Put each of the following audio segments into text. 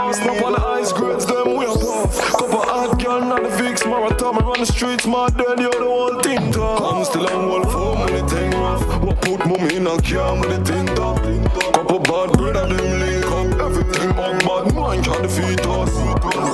now. Snap on the ice grades, them way up off. Couple hot girl, not the fix marathon. Me run the streets, my dead, you're the whole thing tough. I'm still on wall phone when the thing rough. What put mommy in a car when the thing tough. Couple bad bread of them link up. Everything on bad mind can't defeat us.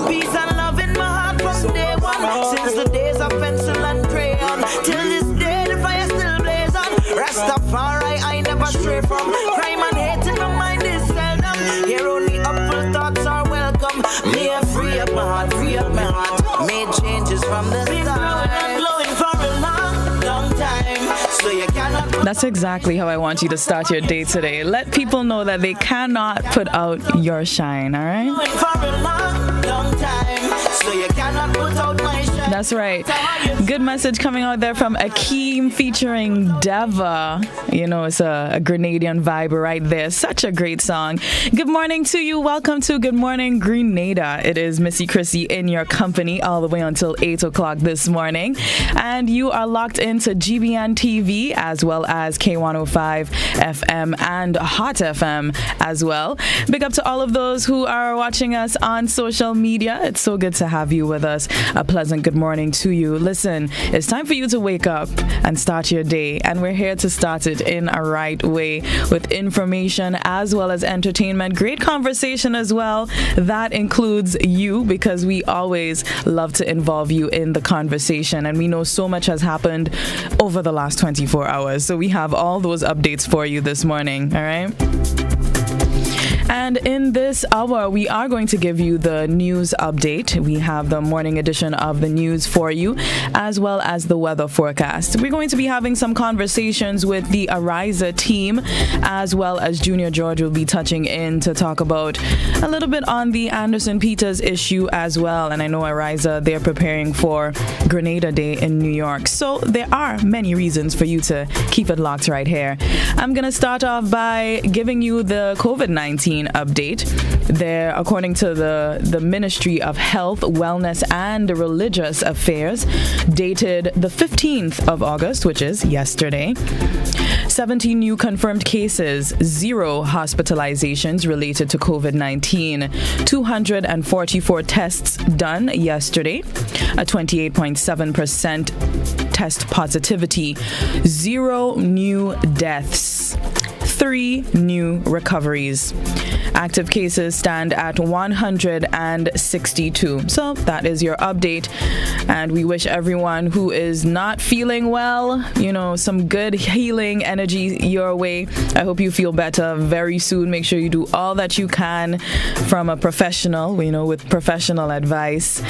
Peace and love in my heart from day one. Since the days of pencil and crayon. Till this day the fire still blaze on. Rastafari I never stray from. Crime and hate in my mind is seldom. Here only upward thoughts are welcome. Me a free up my heart, free up my heart. Made changes from the start. Glowing for a long, long time. So you cannot. That's exactly how I want you to start your day today. Let people know that they cannot put out your shine, all right? Glowing for a long, long time. So you cannot put out my shine. That's right. Good message coming out there from Akeem featuring Deva. You know, it's a Grenadian vibe right there. Such a great song. Good morning to you. Welcome to Good Morning Grenada. It is Missy, Chrissy in your company all the way until 8 o'clock this morning. And you are locked into GBN TV as well as K105 FM and Hot FM as well. Big up to all of those who are watching us on social media. It's so good to have you with us. A pleasant good morning to you. Listen, it's time for you to wake up and start your day, and we're here to start it in a right way with information as well as entertainment. Great conversation as well. That includes you, because we always love to involve you in the conversation, and we know so much has happened over the last 24 hours. So we have all those updates for you this morning, all right? And in this hour, we are going to give you the news update. We have the morning edition of the news for you, as well as the weather forecast. We're going to be having some conversations with the Ariza team, as well as Junior George will be touching in to talk about a little bit on the Anderson Peters issue as well. And I know Ariza, they're preparing for Grenada Day in New York. So there are many reasons for you to keep it locked right here. I'm going to start off by giving you the COVID-19 update. There, according to the Ministry of Health, Wellness and Religious Affairs, dated the 15th of August, which is yesterday, 17 new confirmed cases, 0 hospitalizations related to COVID-19, 244 tests done yesterday, a 28.7% test positivity, 0 new deaths, 3 new recoveries. Active cases stand at 162. So that is your update. And we wish everyone who is not feeling well, you know, some good healing energy your way. I hope you feel better very soon. Make sure you do all that you can from a professional, you know, with professional advice,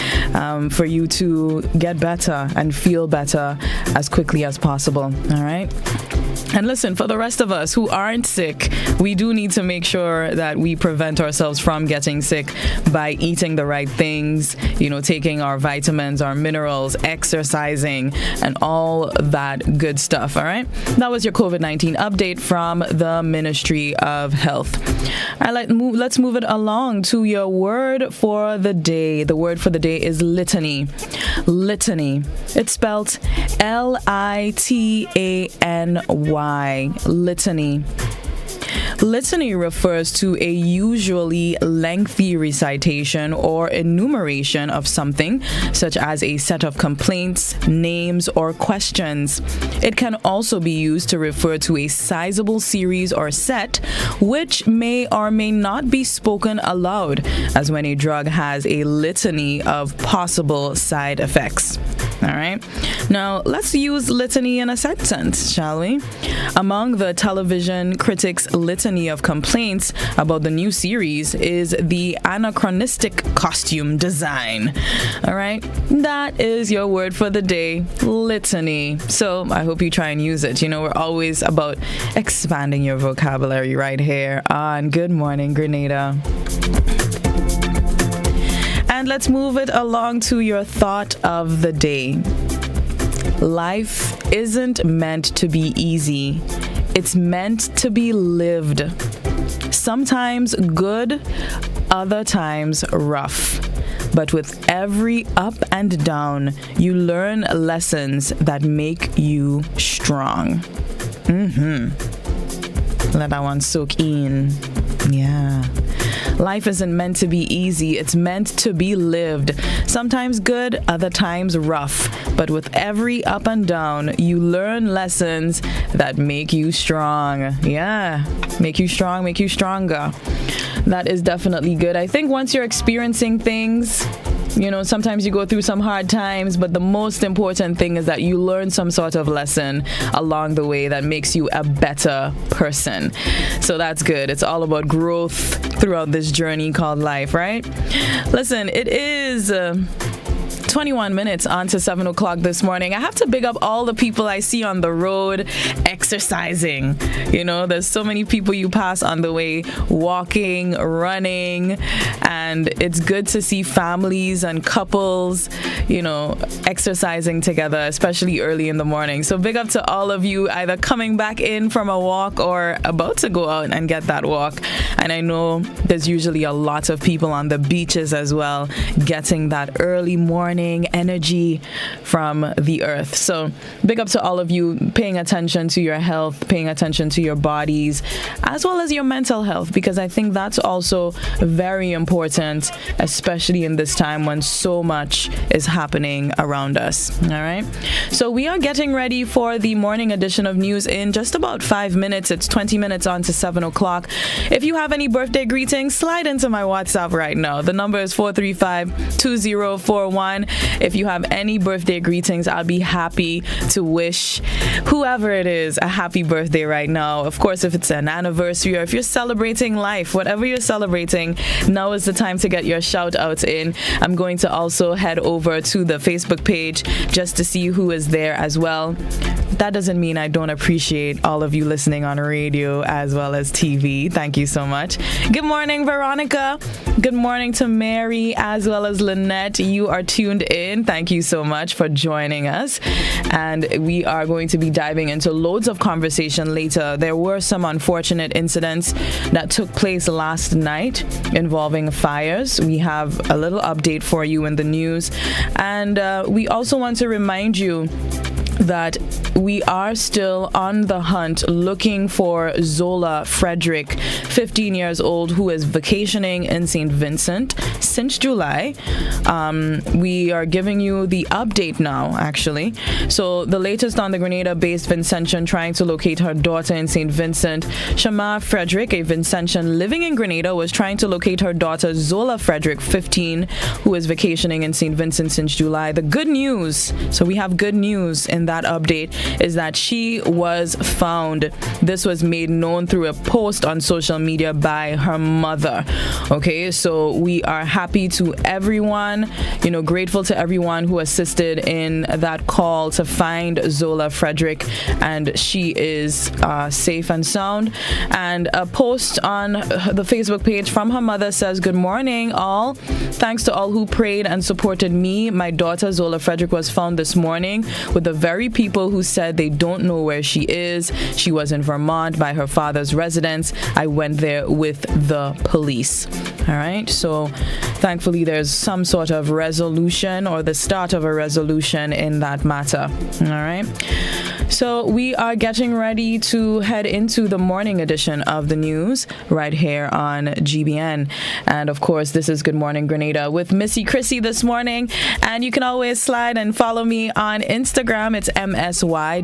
for you to get better and feel better as quickly as possible. All right. And listen, for the rest of us who aren't sick, we do need to make sure that we prevent ourselves from getting sick by eating the right things, you know, taking our vitamins, our minerals, exercising, and all that good stuff, all right? That was your COVID-19 update from the Ministry of Health. All right, let's move it along to your word for the day. The word for the day is litany. Litany. It's spelled Litany. Litany. Litany refers to a usually lengthy recitation or enumeration of something, such as a set of complaints, names, or questions. It can also be used to refer to a sizable series or set, which may or may not be spoken aloud, as when a drug has a litany of possible side effects. All right. Now, let's use litany in a sentence, shall we? Among the television critics' litany of complaints about the new series is the anachronistic costume design. All right. That is your word for the day, litany. So I hope you try and use it. You know, we're always about expanding your vocabulary right here on Good Morning Grenada. And let's move it along to your thought of the day. Life isn't meant to be easy. It's meant to be lived. Sometimes good, other times rough. But with every up and down, you learn lessons that make you strong. Let that one soak in. Yeah. Life isn't meant to be easy. It's meant to be lived. Sometimes good, other times rough. But with every up and down, you learn lessons that make you strong. Yeah, make you strong, make you stronger. That is definitely good. I think once you're experiencing things, you know, sometimes you go through some hard times, but the most important thing is that you learn some sort of lesson along the way that makes you a better person. So that's good. It's all about growth throughout this journey called life, right? Listen, it is 21 minutes on to 7 o'clock this morning. I have to big up all the people I see on the road exercising. You know, there's so many people you pass on the way, walking, running, and it's good to see families and couples, you know, exercising together, especially early in the morning. So big up to all of you either coming back in from a walk or about to go out and get that walk. And I know there's usually a lot of people on the beaches as well, getting that early morning energy from the earth. So big up to all of you paying attention to your health, paying attention to your bodies, as well as your mental health, because I think that's also very important, especially in this time when so much is happening around us. All right. So we are getting ready for the morning edition of news in just about 5 minutes. It's 20 minutes on to 7 o'clock. If you have any birthday greetings, slide into my WhatsApp right now. The number is 435-2041. If you have any birthday greetings, I'll be happy to wish whoever it is a happy birthday right now. Of course, if it's an anniversary or if you're celebrating life, whatever you're celebrating, now is the time to get your shout outs in. I'm going to also head over to the Facebook page just to see who is there as well. That doesn't mean I don't appreciate all of you listening on radio as well as TV. Thank you so much. Good morning, Veronica. Good morning to Mary as well as Lynette. You are tuned in. Thank you so much for joining us. And we are going to be diving into loads of conversation later. There were some unfortunate incidents that took place last night involving fires. We have a little update for you in the news. And we also want to remind you that we are still on the hunt looking for Zola Frederick, 15 years old, who is vacationing in St. Vincent since July. We are giving you the update now, actually. So the latest on the Grenada-based Vincentian trying to locate her daughter in St. Vincent. Shama Frederick, a Vincentian living in Grenada, was trying to locate her daughter Zola Frederick, 15, who is vacationing in St. Vincent since July. The good news, so we have good news in that update, is that she was found. This was made known through a post on social media by her mother. Okay, so we are happy to everyone, you know, grateful to everyone who assisted in that call to find Zola Frederick, and she is safe and sound. And a post on the Facebook page from her mother says, "Good morning, all. Thanks to all who prayed and supported me. My daughter Zola Frederick was found this morning with the very people who said they don't know where she is. She was in Vermont by her father's residence. I went there with the police." All right, so thankfully there's some sort of resolution or the start of a resolution in that matter. All right, so we are getting ready to head into the morning edition of the news right here on GBN. And of course, this is Good Morning Grenada with Missy, Chrissy this morning. And you can always slide and follow me on Instagram. It's MSY.CHRISSY.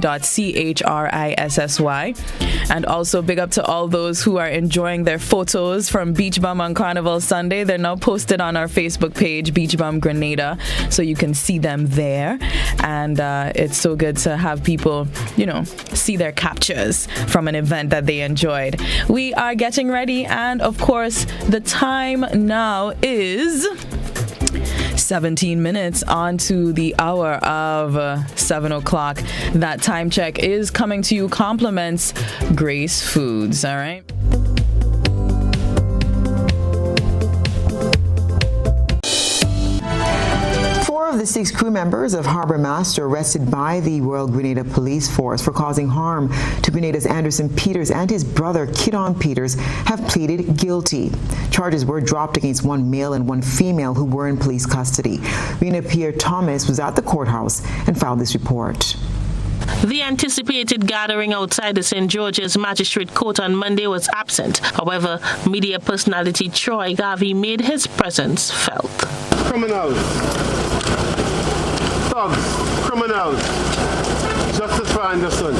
And also big up to all those who are enjoying their photos from Beach Bum on Carnival Sunday. They're now posted on our Facebook page, Beach Bum Grenada, so you can see them there. And it's so good to have people, you know, see their captures from an event that they enjoyed. We are getting ready, and of course, the time now is 17 minutes on to the hour of 7 o'clock. That time check is coming to you compliments Grace Foods. All right. Of the 6 crew members of Harbour Master arrested by the Royal Grenada Police Force for causing harm to Grenada's Anderson Peters and his brother Kidon Peters have pleaded guilty. Charges were dropped against 1 male and 1 female who were in police custody. Rena Pierre Thomas was at the courthouse and filed this report. The anticipated gathering outside the St. George's Magistrate Court on Monday was absent. However, media personality Troy Garvey made his presence felt. Criminals, thugs, criminals, justice for Anderson.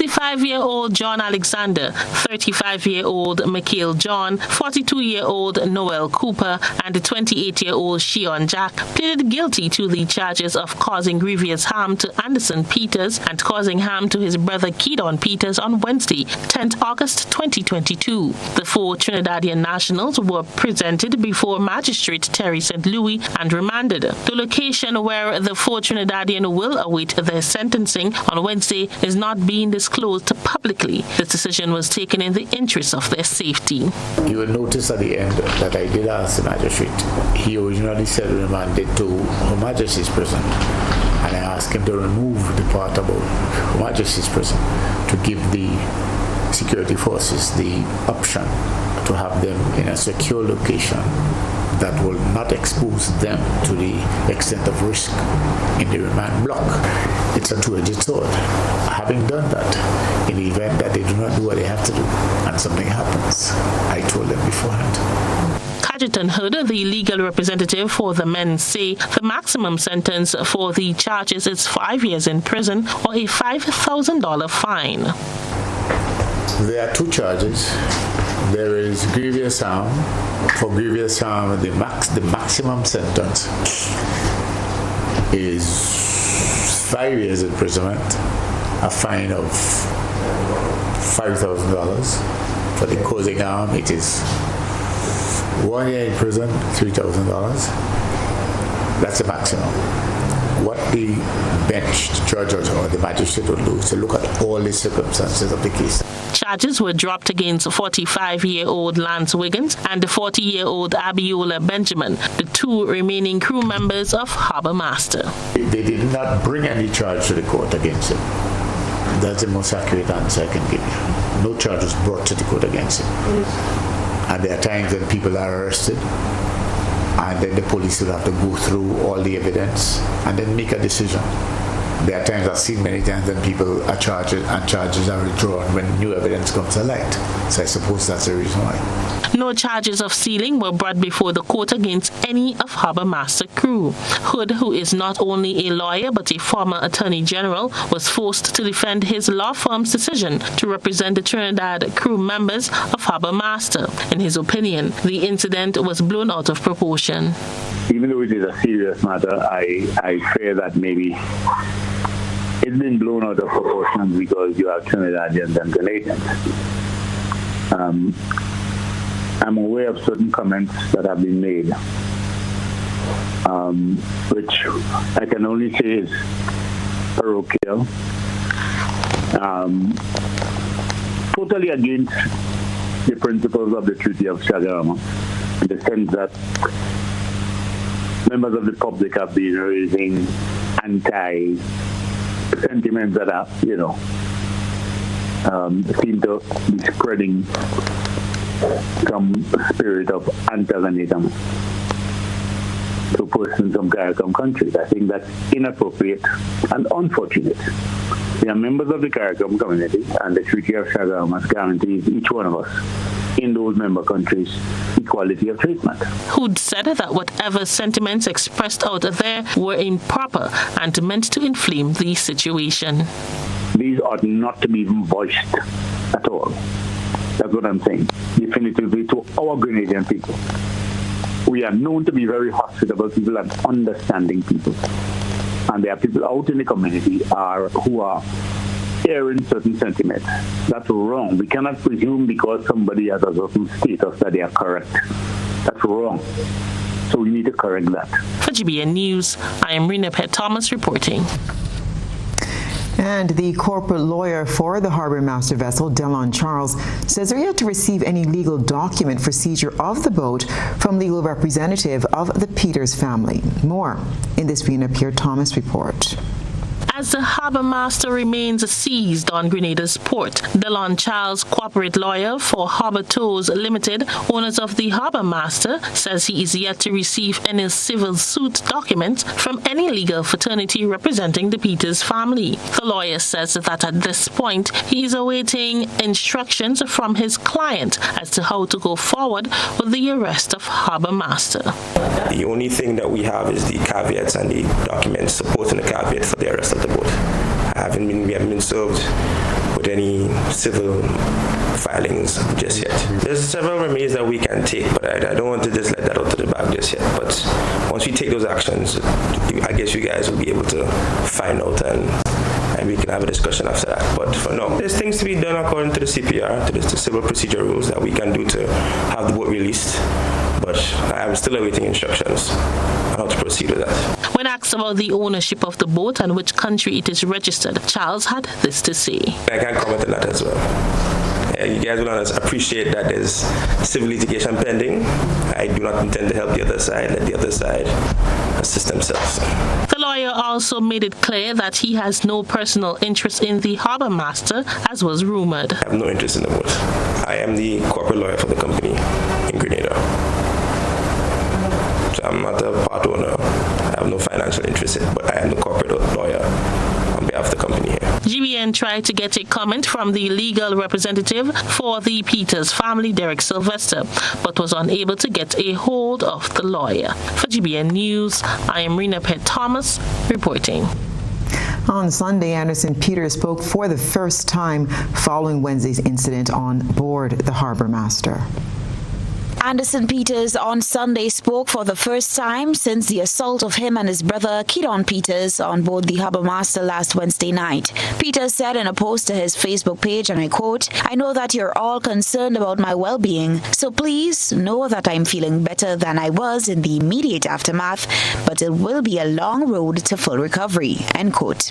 55-year-old John Alexander, 35-year-old Mikhail John, 42-year-old Noel Cooper, and the 28-year-old Shion Jack pleaded guilty to the charges of causing grievous harm to Anderson Peters and causing harm to his brother Keaton Peters on Wednesday, 10th August 2022. The four Trinidadian nationals were presented before Magistrate Terry St. Louis and remanded. The location where the four Trinidadian will await their sentencing on Wednesday is not being disclosed publicly. This decision was taken in the interest of their safety. You will notice at the end that I did ask the magistrate. He originally said remanded to Her Majesty's prison, and I asked him to remove the part about Her Majesty's prison to give the security forces the option to have them in a secure location that will not expose them to the extent of risk in the remand block. It's a two-edged sword. Having done that, in the event that they do not do what they have to do and something happens, I told them beforehand. Cajetan Hood, the legal representative for the men, say the maximum sentence for the charges is 5 years in prison or a $5,000 fine. There are two charges. There is grievous harm. For grievous harm, the maximum sentence is 5 years imprisonment, a fine of $5,000. For the causing harm, it is 1 year in prison, $3,000. That's the maximum. What the bench, the judge, or the magistrate will do is to look at all the circumstances of the case. Charges were dropped against 45-year-old Lance Wiggins and the 40-year-old Abiola Benjamin, the two remaining crew members of Harbour Master. They did not bring any charge to the court against him. That's the most accurate answer I can give you. No charge was brought to the court against him. And there are times when people are arrested, and then the police will have to go through all the evidence and then make a decision. There are times I've seen many times when people are charged and charges are withdrawn when new evidence comes to light. So I suppose that's the reason why. No charges of stealing were brought before the court against any of Harbour Master crew. Hood, who is not only a lawyer but a former Attorney General, was forced to defend his law firm's decision to represent the Trinidad crew members of Harbour Master. In his opinion, the incident was blown out of proportion. Even though it is a serious matter, I fear that maybe it's been blown out of proportion because you have Trinidadians and Grenadians. I'm aware of certain comments that have been made, which I can only say is parochial, totally against the principles of the Treaty of Chagarama, in the sense that members of the public have been raising anti-sentiments that are, seem to be spreading some spirit of antagonism to persons from CARICOM countries. I think that's inappropriate and unfortunate. We are members of the CARICOM community, and the Treaty of Chagarama guarantees each one of us in those member countries equality of treatment. Hood said that whatever sentiments expressed out there were improper and meant to inflame the situation. These ought not to be even voiced at all. That's what I'm saying. Definitively to our Grenadian people. We are known to be very hospitable people and understanding people. And there are people out in the community who are airing certain sentiments. That's wrong. We cannot presume because somebody has a certain status that they are correct. That's wrong. So we need to correct that. For GBN News, I am Rena Pett Thomas reporting. And the corporate lawyer for the Harbour Master vessel, Delon Charles, says they're yet to receive any legal document for seizure of the boat from legal representative of the Peters family. More in this Rena Pierre Thomas report. as the harbour master remains seized on Grenada's port. Delon Charles, corporate lawyer for Harbour Tours Limited, owners of the harbour master, says he is yet to receive any civil suit documents from any legal fraternity representing the Peters family. The lawyer says that at this point he is awaiting instructions from his client as to how to go forward with the arrest of harbour master. The only thing that we have is the caveats and the documents supporting the caveat for the arrest of the boat. We haven't been served with any civil filings just yet. There's several remedies that we can take, but I don't want to just let that out to the back just yet. But once we take those actions, I guess you guys will be able to find out and we can have a discussion after that. But for now, there's things to be done according to the CPR, to the civil procedure rules that we can do to have the boat released. But I'm still awaiting instructions on how to proceed with that. When asked about the ownership of the boat and which country it is registered, Charles had this to say. I can't comment on that as well. You guys will appreciate that there's civil litigation pending. I do not intend to help the other side. Let the other side assist themselves. The lawyer also made it clear that he has no personal interest in the harbour master, as was rumored. I have no interest in the boat. I am the corporate lawyer for the company in Grenada. So I'm not a part owner. I have no financial interest in it, but I am the corporate lawyer on behalf of the company here. GBN tried to get a comment from the legal representative for the Peters family, Derek Sylvester, but was unable to get a hold of the lawyer. For GBN News, I am Rena Pett Thomas reporting. On Sunday, Anderson Peters spoke for the first time following Wednesday's incident on board the Harbour Master. Anderson Peters on Sunday spoke for the first time since the assault of him and his brother Kidon Peters on board the Harbour Master last Wednesday night. Peters said in a post to his Facebook page, and I quote, "I know that you're all concerned about my well-being, so please know that I'm feeling better than I was in the immediate aftermath, but it will be a long road to full recovery," end quote.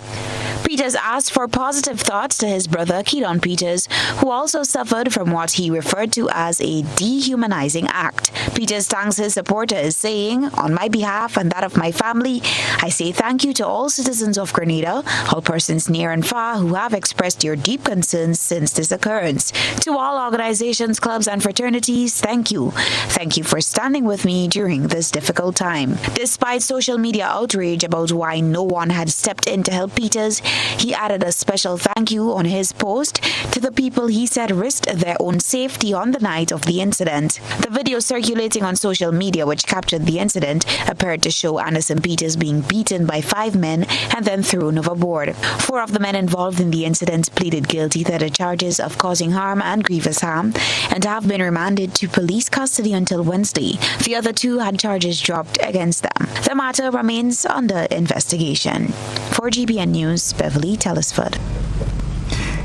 Peters asked for positive thoughts to his brother Kidon Peters, who also suffered from what he referred to as a dehumanizing act. Peters thanks his supporters, saying, "On my behalf and that of my family, I say thank you to all citizens of Grenada, all persons near and far who have expressed your deep concerns since this occurrence. To all organizations, clubs, and fraternities, thank you. Thank you for standing with me during this difficult time." Despite social media outrage about why no one had stepped in to help Peters, he added a special thank you on his post to the people he said risked their own safety on the night of the incident. The video circulating on social media, which captured the incident, appeared to show Anderson Peters being beaten by 5 men and then thrown overboard. 4 of the men involved in the incident pleaded guilty to the charges of causing harm and grievous harm and have been remanded to police custody until Wednesday. The other 2 had charges dropped against them. The matter remains under investigation. For GBN News, Beverly Telesford.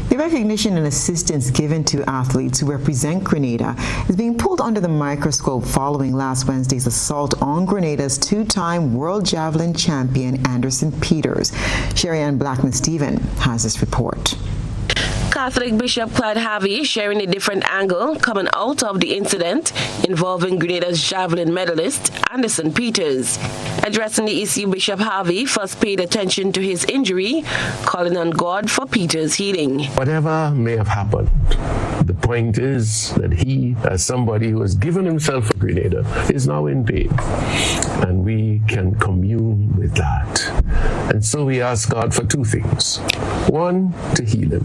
The recognition and assistance given to athletes who represent Grenada is being pulled under the microscope following last Wednesday's assault on Grenada's 2-time world javelin champion Anderson Peters. Sherry Ann Blackman-Stephen has this report. Catholic Bishop Clyde Harvey sharing a different angle coming out of the incident involving Grenada's javelin medalist Anderson Peters. Addressing the issue, Bishop Harvey first paid attention to his injury, calling on God for Peters' healing. Whatever may have happened, the point is that he, as somebody who has given himself for Grenada, is now in pain. And we can commune with that. And so we ask God for 2 things. 1, to heal him.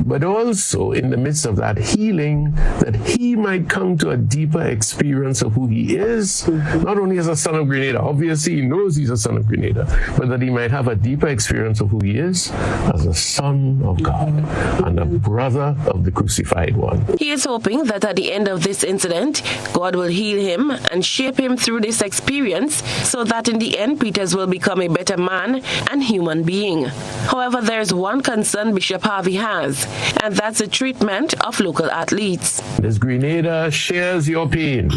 But also, in the midst of that healing, that he might come to a deeper experience of who he is, not only as a son of Grenada, obviously he knows he's a son of Grenada, but that he might have a deeper experience of who he is as a son of God and a brother of the crucified one. He is hoping that at the end of this incident, God will heal him and shape him through this experience so that in the end, Peters will become a better man and human being. However, there's one concern Bishop Harvey has, and that's the treatment of local athletes. As Grenada shares your pain,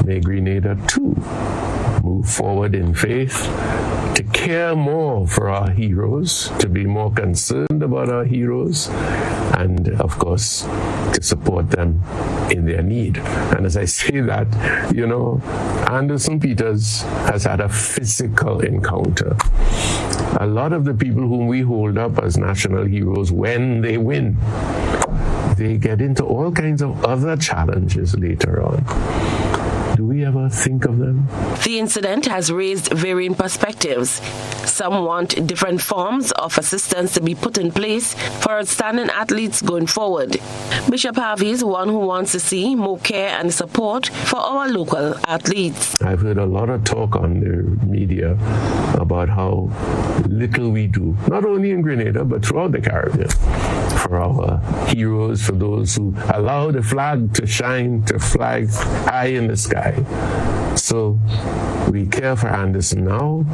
may Grenada too move forward in faith to care more for our heroes, to be more concerned about our heroes, and of course, to support them in their need. And as I say that, Anderson Peters has had a physical encounter. A lot of the people whom we hold up as national heroes, when they win, they get into all kinds of other challenges later on. Do we ever think of them? The incident has raised varying perspectives. Some want different forms of assistance to be put in place for outstanding athletes going forward. Bishop Harvey is one who wants to see more care and support for our local athletes. I've heard a lot of talk on the media about how little we do, not only in Grenada, but throughout the Caribbean, for our heroes, for those who allow the flag to shine, to flag high in the sky. So we care for Anderson now,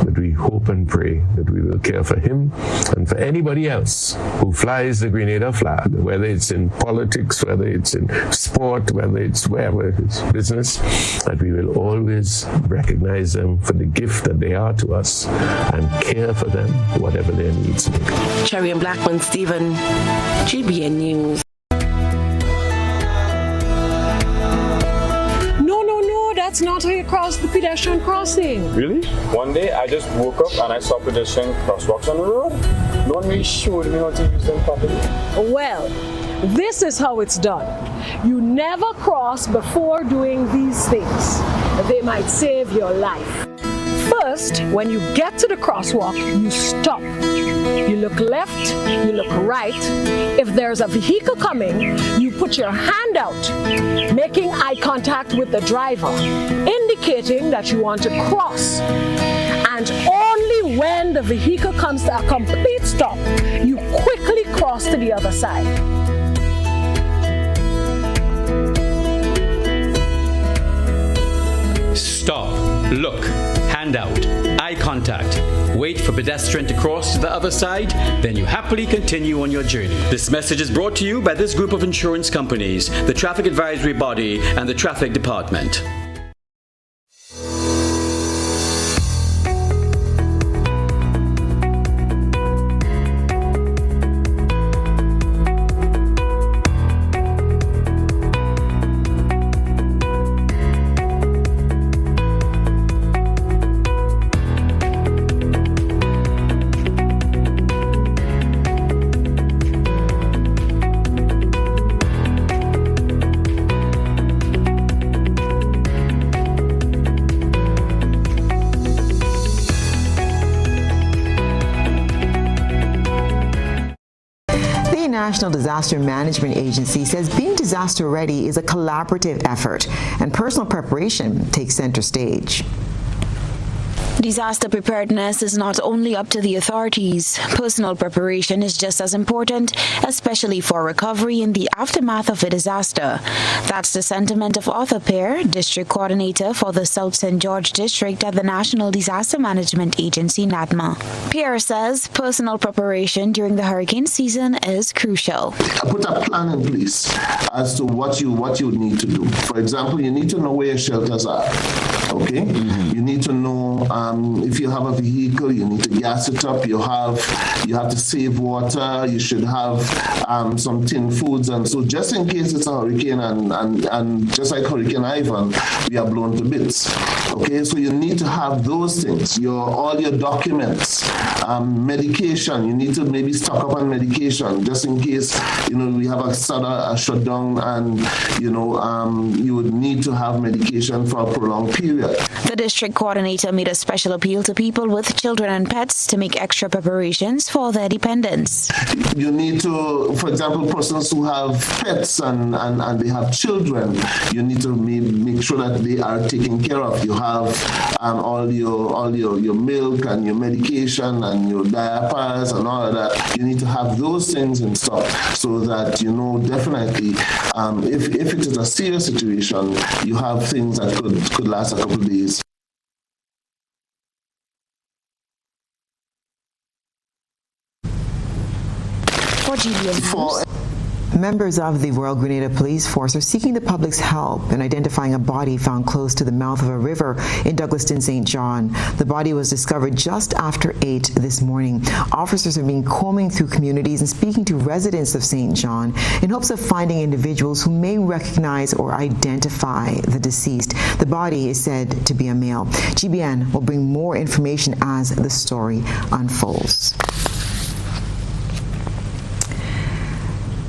but we hope and pray that we will care for him and for anybody else who flies the Grenada flag, whether it's in politics, whether it's in sport, whether it's wherever it's business, that we will always recognize them for the gift that they are to us and care for them, whatever their needs may be. Cherry and Blackman Stephen, GBN News. That's not how you cross the pedestrian crossing. Really? One day I just woke up and I saw pedestrian crosswalks on the road. No one really showed me how to use them properly. Well, this is how it's done. You never cross before doing these things. They might save your life. First, when you get to the crosswalk, you stop. You look left, you look right. If there's a vehicle coming, you put your hand out, making eye contact with the driver, indicating that you want to cross. And only when the vehicle comes to a complete stop, you quickly cross to the other side. Stop, look, hand out, eye contact. Wait for pedestrian to cross to the other side, then you happily continue on your journey. This message is brought to you by this group of insurance companies, the Traffic Advisory Body, and the Traffic Department. National Disaster Management Agency says being disaster ready is a collaborative effort, and personal preparation takes center stage. Disaster preparedness is not only up to the authorities. Personal preparation is just as important, especially for recovery in the aftermath of a disaster. That's the sentiment of Arthur Pear, District Coordinator for the South St. George District at the National Disaster Management Agency, NADMA. Pear says personal preparation during the hurricane season is crucial. Put a plan in place as to what you need to do. For example, you need to know where your shelters are. Okay? You need to know if you have a vehicle, you need to gas it up. You have to save water. You should have some tinned foods, and so just in case it's a hurricane and just like Hurricane Ivan, we are blown to bits. Okay, so you need to have those things. All your documents, medication. You need to maybe stock up on medication just in case we have a shutdown, and you would need to have medication for a prolonged period. The district coordinator made a special appeal to people with children and pets to make extra preparations for their dependents. You need to, for example, persons who have pets and they have children, you need to make sure that they are taken care of. You have all your milk and your medication and your diapers and all of that. You need to have those things in stock so that definitely if it is a serious situation, you have things that could last a couple of days. For Members of the Royal Grenada Police Force are seeking the public's help in identifying a body found close to the mouth of a river in Douglaston, St. John. The body was discovered just after 8 this morning. Officers have been combing through communities and speaking to residents of St. John in hopes of finding individuals who may recognize or identify the deceased. The body is said to be a male. GBN will bring more information as the story unfolds.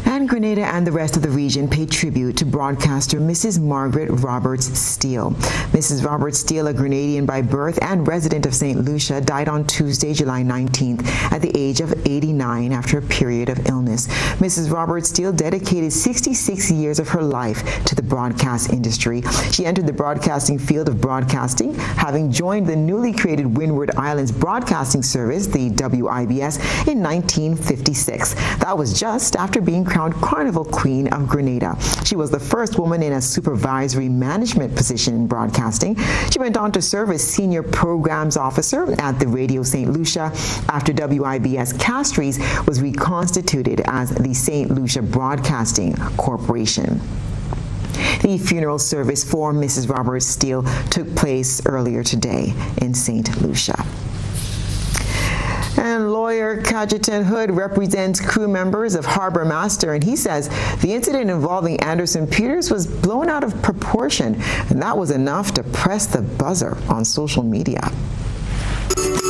And Grenada and the rest of the region pay tribute to broadcaster Mrs. Margaret Roberts Steele. Mrs. Roberts Steele, a Grenadian by birth and resident of St. Lucia, died on Tuesday, July 19th at the age of 89 after a period of illness. Mrs. Roberts Steele dedicated 66 years of her life to the broadcast industry. She entered the broadcasting field of broadcasting, having joined the newly created Windward Islands Broadcasting Service, the WIBS, in 1956. That was just after being crowned Carnival Queen of Grenada. She was the first woman in a supervisory management position in broadcasting. She went on to serve as Senior Programs Officer at the Radio St. Lucia after WIBS Castries was reconstituted as the St. Lucia Broadcasting Corporation. The funeral service for Mrs. Roberts Steele took place earlier today in St. Lucia. And lawyer Cajetan Hood represents crew members of Harbor Master, and he says the incident involving Anderson Peters was blown out of proportion, and that was enough to press the buzzer on social media.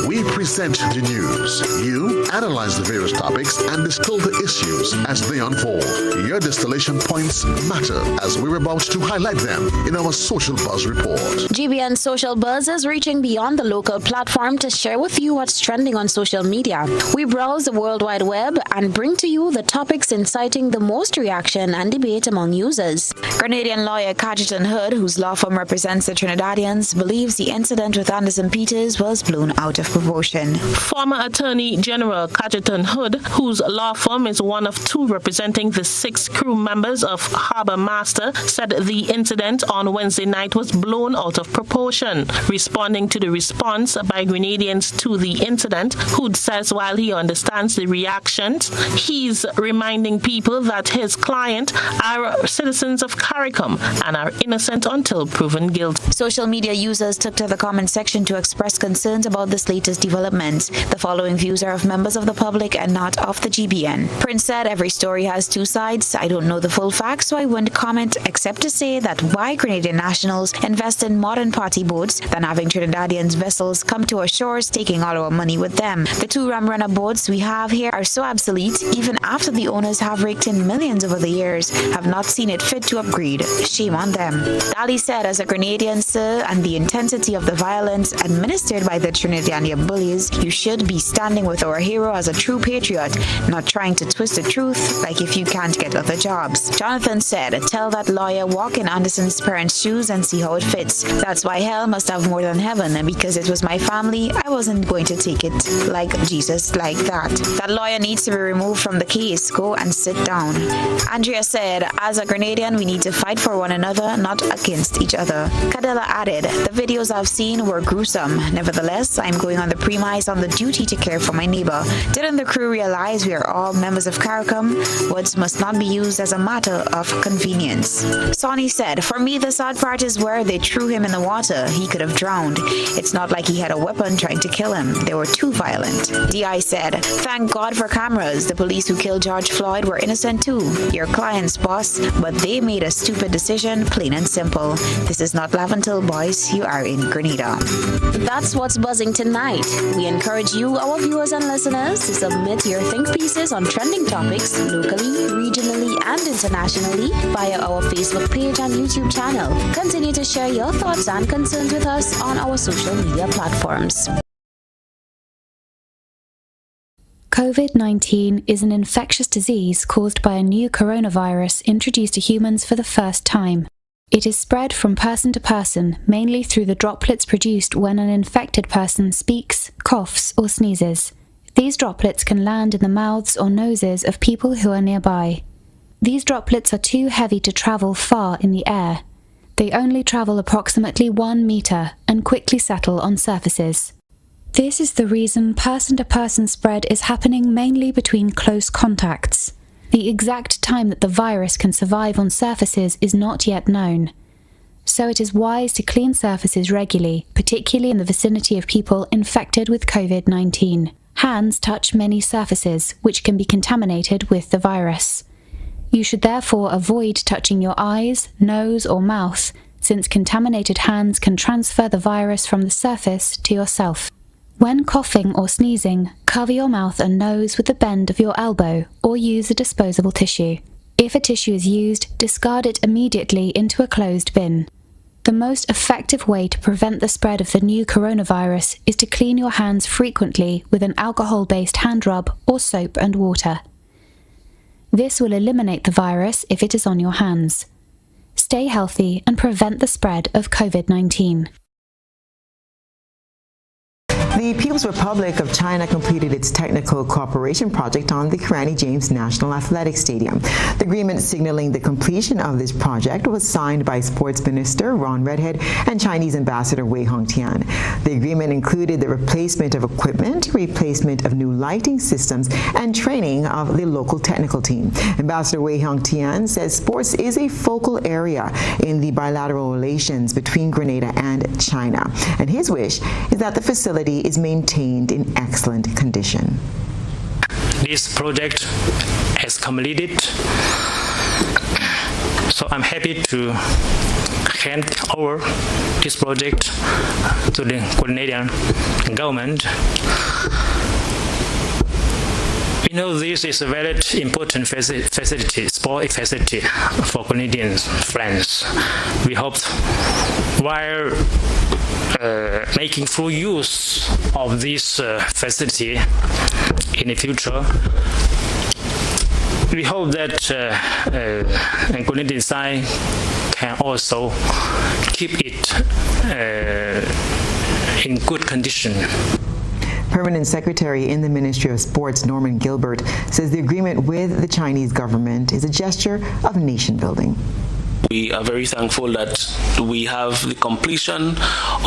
We present the news. You analyze the various topics and distill the issues as they unfold. Your distillation points matter as we're about to highlight them in our Social Buzz report. GBN Social Buzz is reaching beyond the local platform to share with you what's trending on social media. We browse the World Wide Web and bring to you the topics inciting the most reaction and debate among users. Grenadian lawyer Cajetan Hood, whose law firm represents the Trinidadians, believes the incident with Anderson Peters was blown out of proportion. Former Attorney General Cajetan Hood, whose law firm is one of 2 representing the 6 crew members of Harbor Master, said the incident on Wednesday night was blown out of proportion. Responding to the response by Grenadians to the incident, Hood says while he understands the reactions, he's reminding people that his client are citizens of CARICOM and are innocent until proven guilty. Social media users took to the comment section to express concerns about this latest development. The following views are of members of the public and not of the GBN. Prince said, every story has 2 sides. I don't know the full facts, so I wouldn't comment except to say that why Grenadian nationals invest in modern party boats than having Trinidadians vessels come to our shores taking all our money with them. The 2 ram runner boats we have here are so obsolete, even after the owners have raked in millions over the years, have not seen it fit to upgrade. Shame on them. Dali said, as a Grenadian, sir, and the intensity of the violence administered by the Trinidadian bullies, you should be standing with our hero as a true patriot, not trying to twist the truth like if you can't get other jobs. Jonathan said, tell that lawyer walk in Anderson's parents' shoes and see how it fits. That's why hell must have more than heaven, and because it was my family, I wasn't going to take it like Jesus like that. That lawyer needs to be removed from the case. Go and sit down. Andrea said, as a Grenadian, we need to fight for one another, not against each other. Cadella added, the videos I've seen were gruesome. Nevertheless, I'm going on the premise on the duty to care for my neighbor. Didn't the crew realize we are all members of CARICOM? Words must not be used as a matter of convenience. Sonny said, for me, the sad part is where they threw him in the water. He could have drowned. It's not like he had a weapon trying to kill him. They were too violent. DI said, thank God for cameras. The police who killed George Floyd were innocent too. Your client's boss, but they made a stupid decision, plain and simple. This is not Laventil, boys. You are in Grenada. That's what's buzzing tonight. We encourage you, our viewers and listeners, to submit your think pieces on trending topics locally, regionally, and internationally via our Facebook page and YouTube channel. Continue to share your thoughts and concerns with us on our social media platforms. COVID-19 is an infectious disease caused by a new coronavirus introduced to humans for the first time. It is spread from person to person, mainly through the droplets produced when an infected person speaks, coughs, or sneezes. These droplets can land in the mouths or noses of people who are nearby. These droplets are too heavy to travel far in the air. They only travel approximately 1 meter and quickly settle on surfaces. This is the reason person-to-person spread is happening mainly between close contacts. The exact time that the virus can survive on surfaces is not yet known. So it is wise to clean surfaces regularly, particularly in the vicinity of people infected with COVID-19. Hands touch many surfaces, which can be contaminated with the virus. You should therefore avoid touching your eyes, nose, or mouth, since contaminated hands can transfer the virus from the surface to yourself. When coughing or sneezing, cover your mouth and nose with the bend of your elbow or use a disposable tissue. If a tissue is used, discard it immediately into a closed bin. The most effective way to prevent the spread of the new coronavirus is to clean your hands frequently with an alcohol-based hand rub or soap and water. This will eliminate the virus if it is on your hands. Stay healthy and prevent the spread of COVID-19. The People's Republic of China completed its technical cooperation project on the Grenada James National Athletic Stadium. The agreement signaling the completion of this project was signed by Sports Minister Ron Redhead and Chinese Ambassador Wei Hongtian. The agreement included the replacement of equipment, replacement of new lighting systems, and training of the local technical team. Ambassador Wei Hongtian says sports is a focal area in the bilateral relations between Grenada and China, and his wish is that the facility is maintained in excellent condition. This project has completed, so I'm happy to hand over this project to the Grenadian government. We know this is a very important facility, sport facility for Grenadian friends. We hope while making full use of this facility in the future, we hope that Grenadian side can also keep it in good condition. Permanent Secretary in the Ministry of Sports, Norman Gilbert, says the agreement with the Chinese government is a gesture of nation building. We are very thankful that we have the completion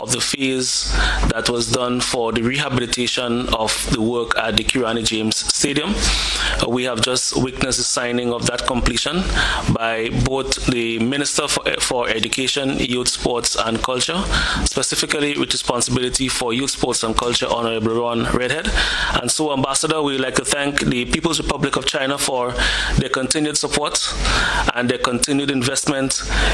of the phase that was done for the rehabilitation of the work at the Grenada James Stadium. We have just witnessed the signing of that completion by both the Minister for Education, Youth, Sports and Culture, specifically with responsibility for Youth, Sports and Culture, Honorable Ron Redhead. And so, Ambassador, we would like to thank the People's Republic of China for their continued support and their continued investment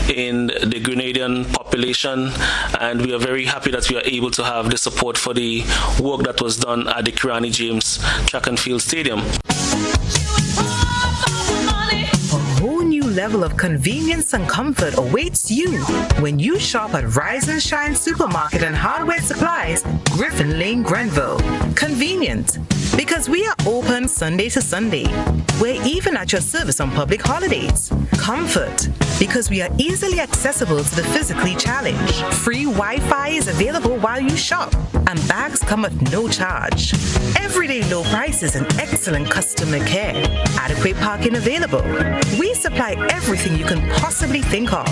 in the Grenadian population, and we are very happy that we are able to have the support for the work that was done at the Grenada James Track and Field Stadium. Level of convenience and comfort awaits you when you shop at Rise and Shine Supermarket and Hardware Supplies, Griffin Lane, Grenville. Convenient, because we are open Sunday to Sunday. We're even at your service on public holidays. Comfort, because we are easily accessible to the physically challenged. Free Wi-Fi is available while you shop, and bags come at no charge. Everyday low prices and excellent customer care. Adequate parking available. We supply everything you can possibly think of.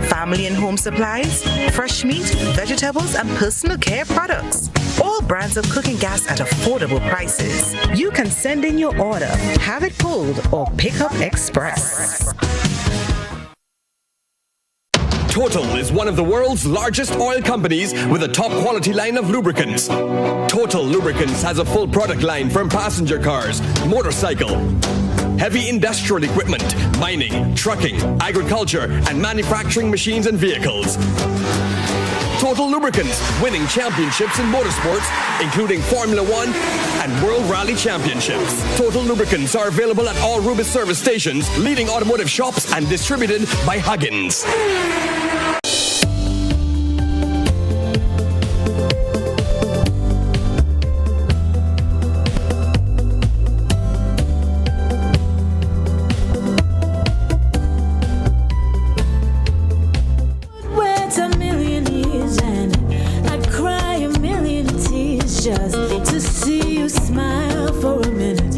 Family and home supplies, fresh meat, vegetables, and personal care products. All brands of cooking gas at affordable prices. You can send in your order, have it pulled, or pick up express. Total is one of the world's largest oil companies with a top quality line of lubricants. Total Lubricants has a full product line from passenger cars, motorcycle, heavy industrial equipment, mining, trucking, agriculture, and manufacturing machines and vehicles. Total Lubricants, winning championships in motorsports, including Formula One and World Rally Championships. Total Lubricants are available at all Rubis service stations, leading automotive shops, and distributed by Huggins. Just to see you smile for a minute,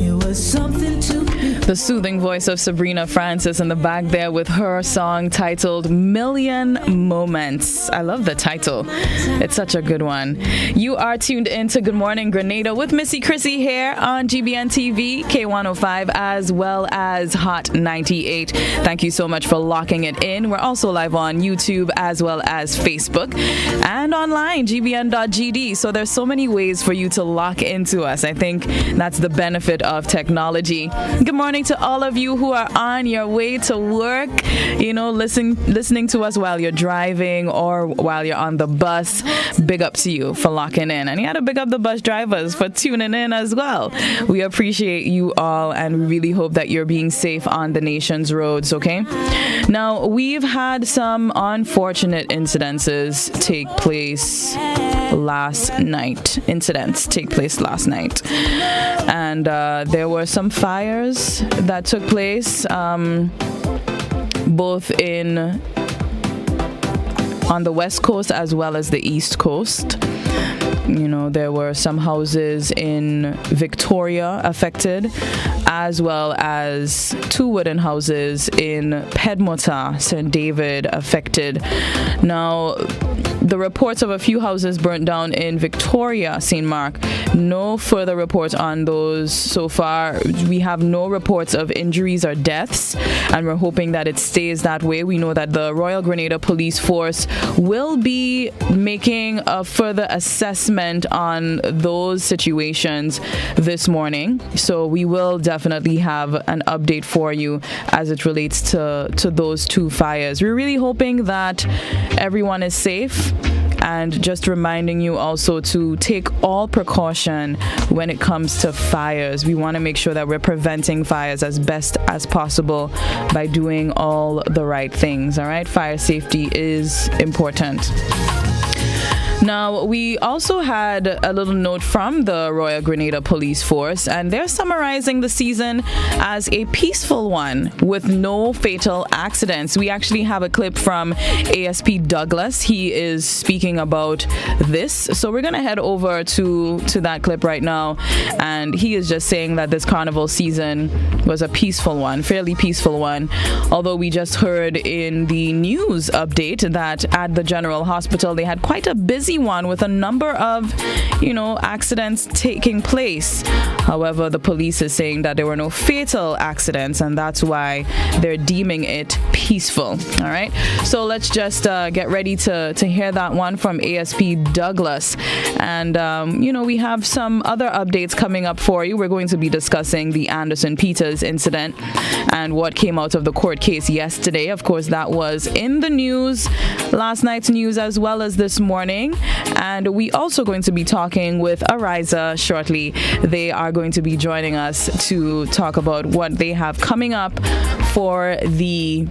it was something to behold. The soothing voice of Sabrina Francis in the back there with her song titled Million Moments. I love the title. It's such a good one. You are tuned in to Good Morning Grenada with Missy, Chrissy here on GBN TV, K105, as well as Hot 98. Thank you so much for locking it in. We're also live on YouTube as well as Facebook and online, gbn.gd. So there's so many ways for you to lock into us. I think that's the benefit of technology. Good morning to all of you who are on your way to work, listening to us while you're driving or while you're on the bus. Big up to you for locking in. And you had to big up the bus drivers for tuning in as well. We appreciate you all, and we really hope that you're being safe on the nation's roads, okay? Now, we've had some unfortunate incidences take place last night. And there were some fires that took place both on the West Coast as well as the East Coast. There were some houses in Victoria affected, as well as 2 wooden houses in Pedmota, St. David affected. Now, the reports of a few houses burnt down in Victoria, St. Mark. No further reports on those so far. We have no reports of injuries or deaths, and we're hoping that it stays that way. We know that the Royal Grenada Police Force will be making a further assessment on those situations this morning. So we will definitely have an update for you as it relates to those 2 fires. We're really hoping that everyone is safe, and just reminding you also to take all precaution when it comes to fires. We want to make sure that we're preventing fires as best as possible by doing all the right things, all right? Fire safety is important. Now, we also had a little note from the Royal Grenada Police Force, and they're summarizing the season as a peaceful one with no fatal accidents. We actually have a clip from ASP Douglas. He is speaking about this. So we're going to head over to that clip right now, and he is just saying that this carnival season was a peaceful one, fairly peaceful one, although we just heard in the news update that at the General Hospital they had quite a busy one with a number of, accidents taking place. However, the police is saying that there were no fatal accidents, and that's why they're deeming it peaceful. All right. So let's just get ready to hear that one from ASP Douglas. And, we have some other updates coming up for you. We're going to be discussing the Anderson Peters incident and what came out of the court case yesterday. Of course, that was in the news, last night's news, as well as this morning. And we also going to be talking with Ariza shortly. They are going to be joining us to talk about what they have coming up for the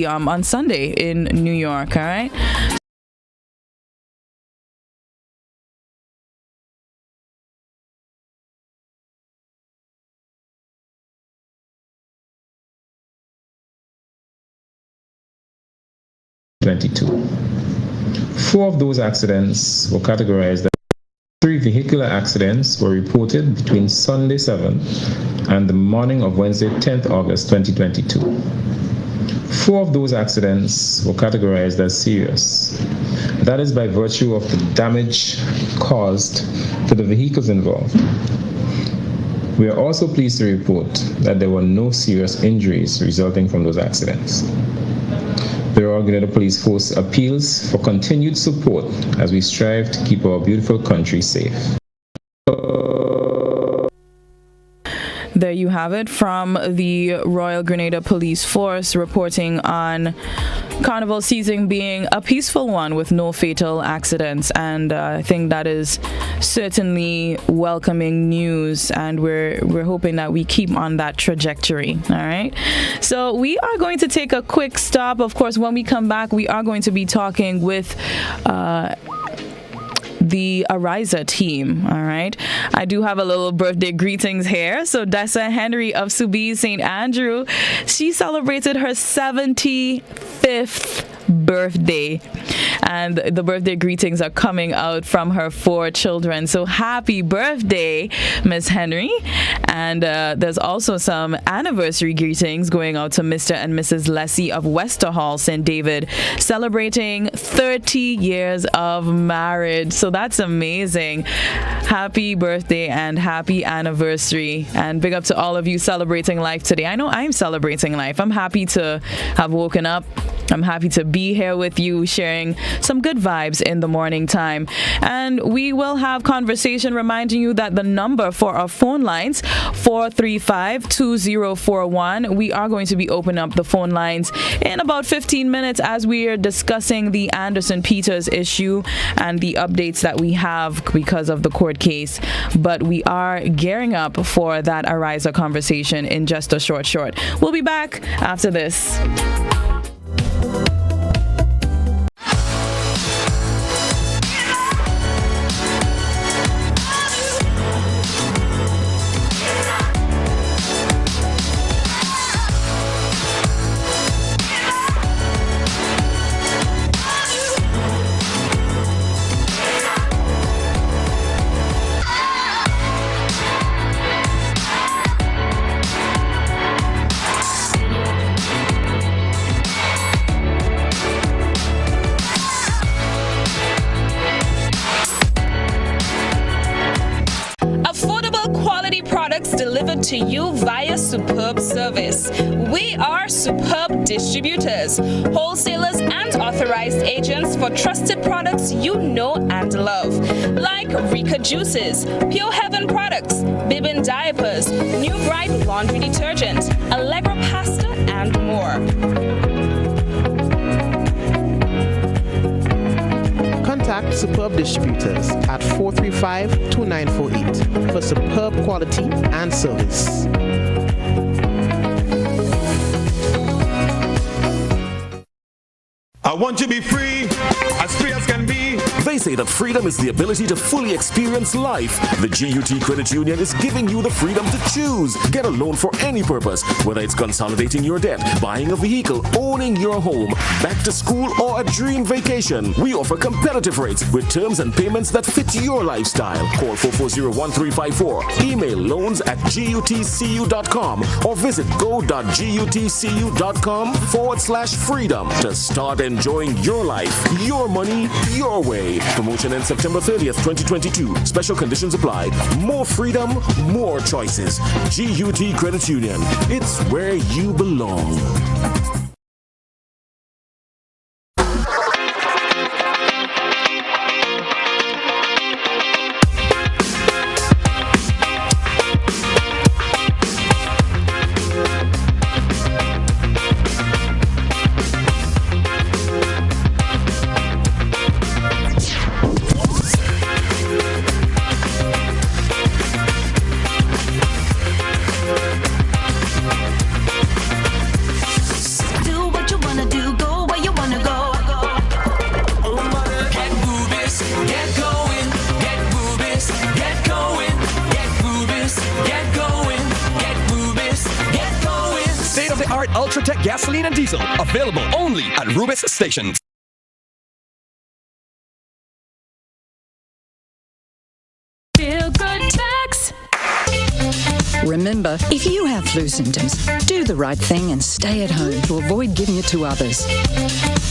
on Sunday in New York. All right. Four of those accidents were categorized as 3 vehicular accidents were reported between Sunday 7th and the morning of Wednesday 10th August 2022. 4 of those accidents were categorized as serious. That is by virtue of the damage caused to the vehicles involved. We are also pleased to report that there were no serious injuries resulting from those accidents. The Royal Grenada Police Force appeals for continued support as we strive to keep our beautiful country safe. There you have it from the Royal Grenada Police Force reporting on carnival season being a peaceful one with no fatal accidents, and I think that is certainly welcoming news, and we're hoping that we keep on that trajectory. All right, so we are going to take a quick stop. Of course, when we come back, we are going to be talking with the Ariza team. All right, I do have a little birthday greetings here. So Dessa Henry of Subies St. Andrew, she celebrated her 75th birthday. And the birthday greetings are coming out from her 4 children. So happy birthday, Miss Henry. And there's also some anniversary greetings going out to Mr. and Mrs. Leslie of Westerhall, St. David, celebrating 30 years of marriage. So that's amazing. Happy birthday and happy anniversary. And big up to all of you celebrating life today. I know I'm celebrating life. I'm happy to have woken up. I'm happy to be here with you, sharing some good vibes in the morning time. And we will have conversation, reminding you that the number for our phone lines, 435-2041. We are going to be opening up the phone lines in about 15 minutes as we are discussing the Anderson Peters issue and the updates that we have because of the court case. But we are gearing up for that Ariza conversation in just a short. We'll be back after this. Delivered to you via Superb Service. We are Superb Distributors, wholesalers and authorized agents for trusted products you know and love, like Rika Juices, Pure Heaven products, Bibin diapers, New Bright laundry detergent, Allegra pasta, and more. Contact Superb Distributors at 435-2948 for superb quality and service. I want to be free as can be. They say that freedom is the ability to fully experience life. The GUT Credit Union is giving you the freedom to choose. Get a loan for any purpose, whether it's consolidating your debt, buying a vehicle, owning your home, back to school, or a dream vacation. We offer competitive rates with terms and payments that fit your lifestyle. Call 440-1354. Email loans@gutcu.com or visit go.gutcu.com/freedom to start enjoying your life, your money, your way. Promotion ends September 30th, 2022. Special conditions apply. More freedom, more choices. GUT Credit Union. It's where you belong. Ultratech gasoline and diesel, available only at Rubis stations. Feel good tax. Remember, if you have flu symptoms, do the right thing and stay at home to avoid giving it to others.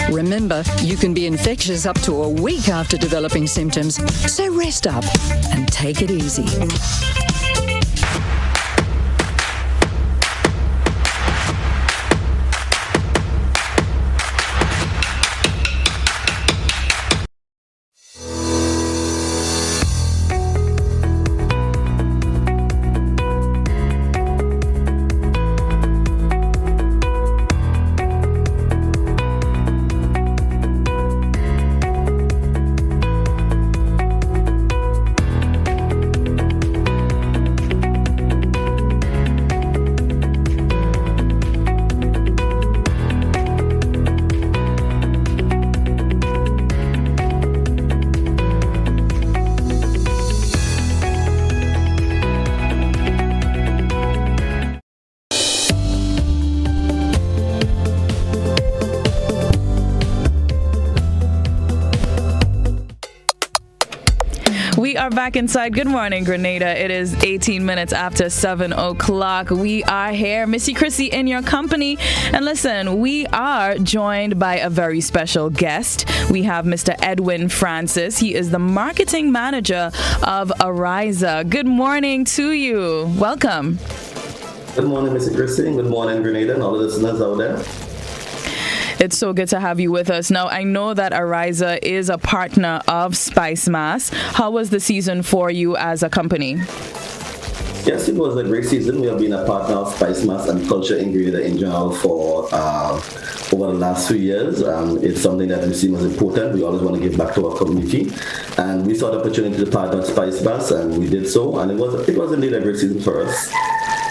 Remember, you can be infectious up to a week after developing symptoms, so rest up and take it easy. are back inside. Good morning, Grenada. It is 18 minutes after 7 o'clock. We are here, Missy, Chrissy, in your company. And listen, we are joined by a very special guest. We have Mr. Edwin Francis. He is the marketing manager of Ariza. Good morning to you. Welcome. Good morning, Mr. Chrissy. Good morning, Grenada, and all the listeners out there. It's so good to have you with us. Now, I know that Ariza is a partner of Spice Mass. How was the season for you as a company? Yes, it was a great season. We have been a partner of Spice Mass and Culture in Grenada in general for over the last few years. It's something that we see as important. We always want to give back to our community. And we saw the opportunity to partner with Spice Mass, and we did so. And it was indeed a great season for us.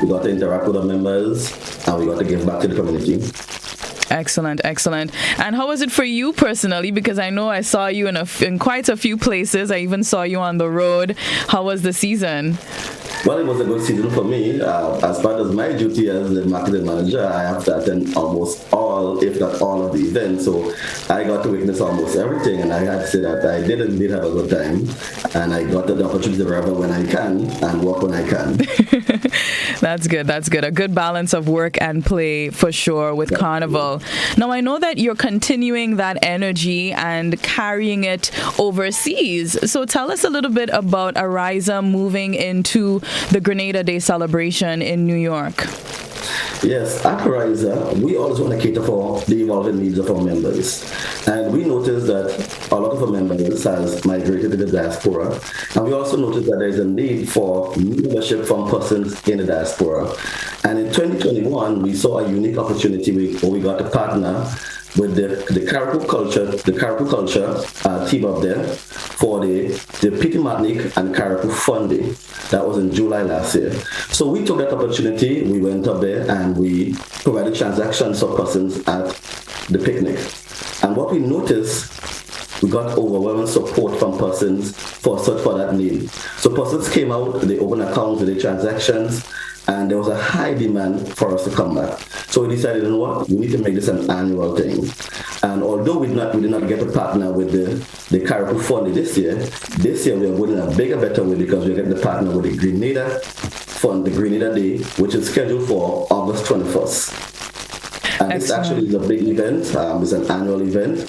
We got to interact with our members, and we got to give back to the community. Excellent, excellent. And how was it for you personally? Because I know I saw you in quite a few places. I even saw you on the road. How was the season? Well, it was a good season for me. As part of my duty as the marketing manager, I have to attend almost all, if not all, of the events. So I got to witness almost everything, and I had to say that I did indeed have a good time, and I got the opportunity to travel when I can and work when I can. That's good. That's good. A good balance of work and play for sure with Carnival. Now, I know that you're continuing that energy and carrying it overseas. So tell us a little bit about Ariza moving into the Grenada Day celebration in New York. Yes, at Ariza, we always want to cater for the evolving needs of our members. And we noticed that a lot of our members has migrated to the diaspora. And we also noticed that there is a need for membership from persons in the diaspora. And in 2021, we saw a unique opportunity where we got to partner with the Caribou culture team up there for the Peter Martinique and Caribou Fun Day. That was in July last year. So we took that opportunity, we went up there and we provided transactions for persons at the picnic. And what we noticed, we got overwhelming support from persons for that need. So persons came out, they opened accounts, they did transactions, and there was a high demand for us to come back. So we decided, you know what, we need to make this an annual thing. And although we did not get to partner with the Caribou Fund this year we are going in a bigger, better way because we're getting to partner with the Grenada Fund, the Grenada Day, which is scheduled for August 21st. And this actually is a big event. It's an annual event.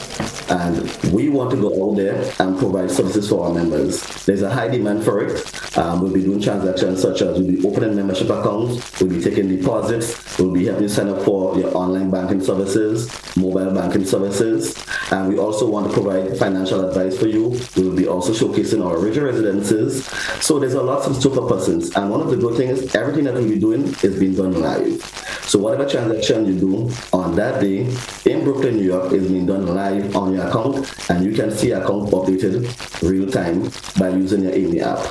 And we want to go out there and provide services for our members. There's a high demand for it. We'll be doing transactions such as we'll be opening membership accounts, we'll be taking deposits, we'll be helping you sign up for your online banking services, mobile banking services, and we also want to provide financial advice for you. We'll be also showcasing our original residences. So there's a lot of stuff for persons. And one of the good things is everything that we'll be doing is being done live. So whatever transaction you do on that day in Brooklyn, New York is being done live on your account, and you can see your account updated real time by using your Amy app.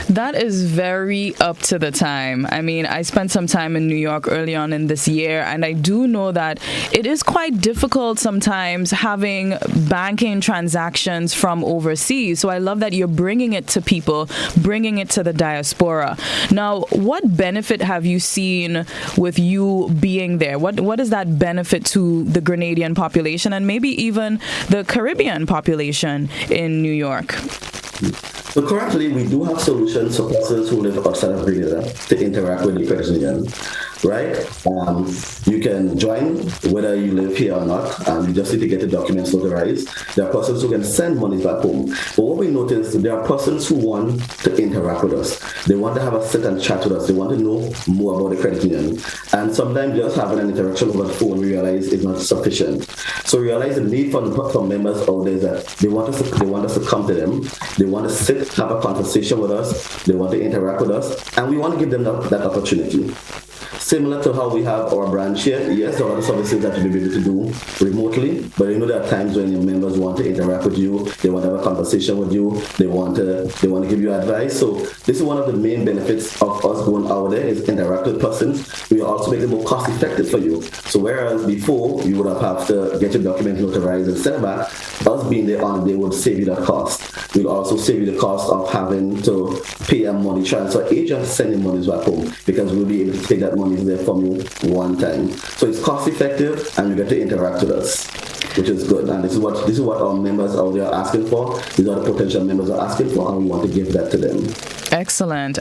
That is very up to the time. I mean, I spent some time in New York early on in this year, and I do know that it is quite difficult sometimes having banking transactions from overseas. So I love that you're bringing it to people, bringing it to the diaspora. Now, what benefit have you seen with you being there? What is that benefit to the Grenadian population and maybe even the Caribbean population in New York? So currently, we do have solutions for persons who live outside of Grenada to interact with the credit union, right? You can join whether you live here or not. You just need to get the documents notarized. There are persons who can send money back home. But what we noticed, there are persons who want to interact with us. They want to have a sit and chat with us. They want to know more about the credit union. And sometimes just having an interaction over the phone, we realize is not sufficient. So we realize the need from members out there is that they want us to come to them. They want to sit, have a conversation with us. They want to interact with us. And we want to give them that opportunity. Similar to how we have our branch here, yes, there are other services that you'll be able to do remotely, but you know there are times when your members want to interact with you, they want to have a conversation with you, they want to give you advice. So this is one of the main benefits of us going out there is interact with persons. We also make it more cost effective for you. So whereas before you would have to get your documents notarized and sent back, us being there on the day would save you that cost. We'll also save you the cost of having to pay a money transfer agent sending money back home because we'll be able to take that money there from you one time. So it's cost effective and you get to interact with us. which is good. And this is what our members out there are asking for. These are the potential members are asking for, and we want to give that to them. Excellent.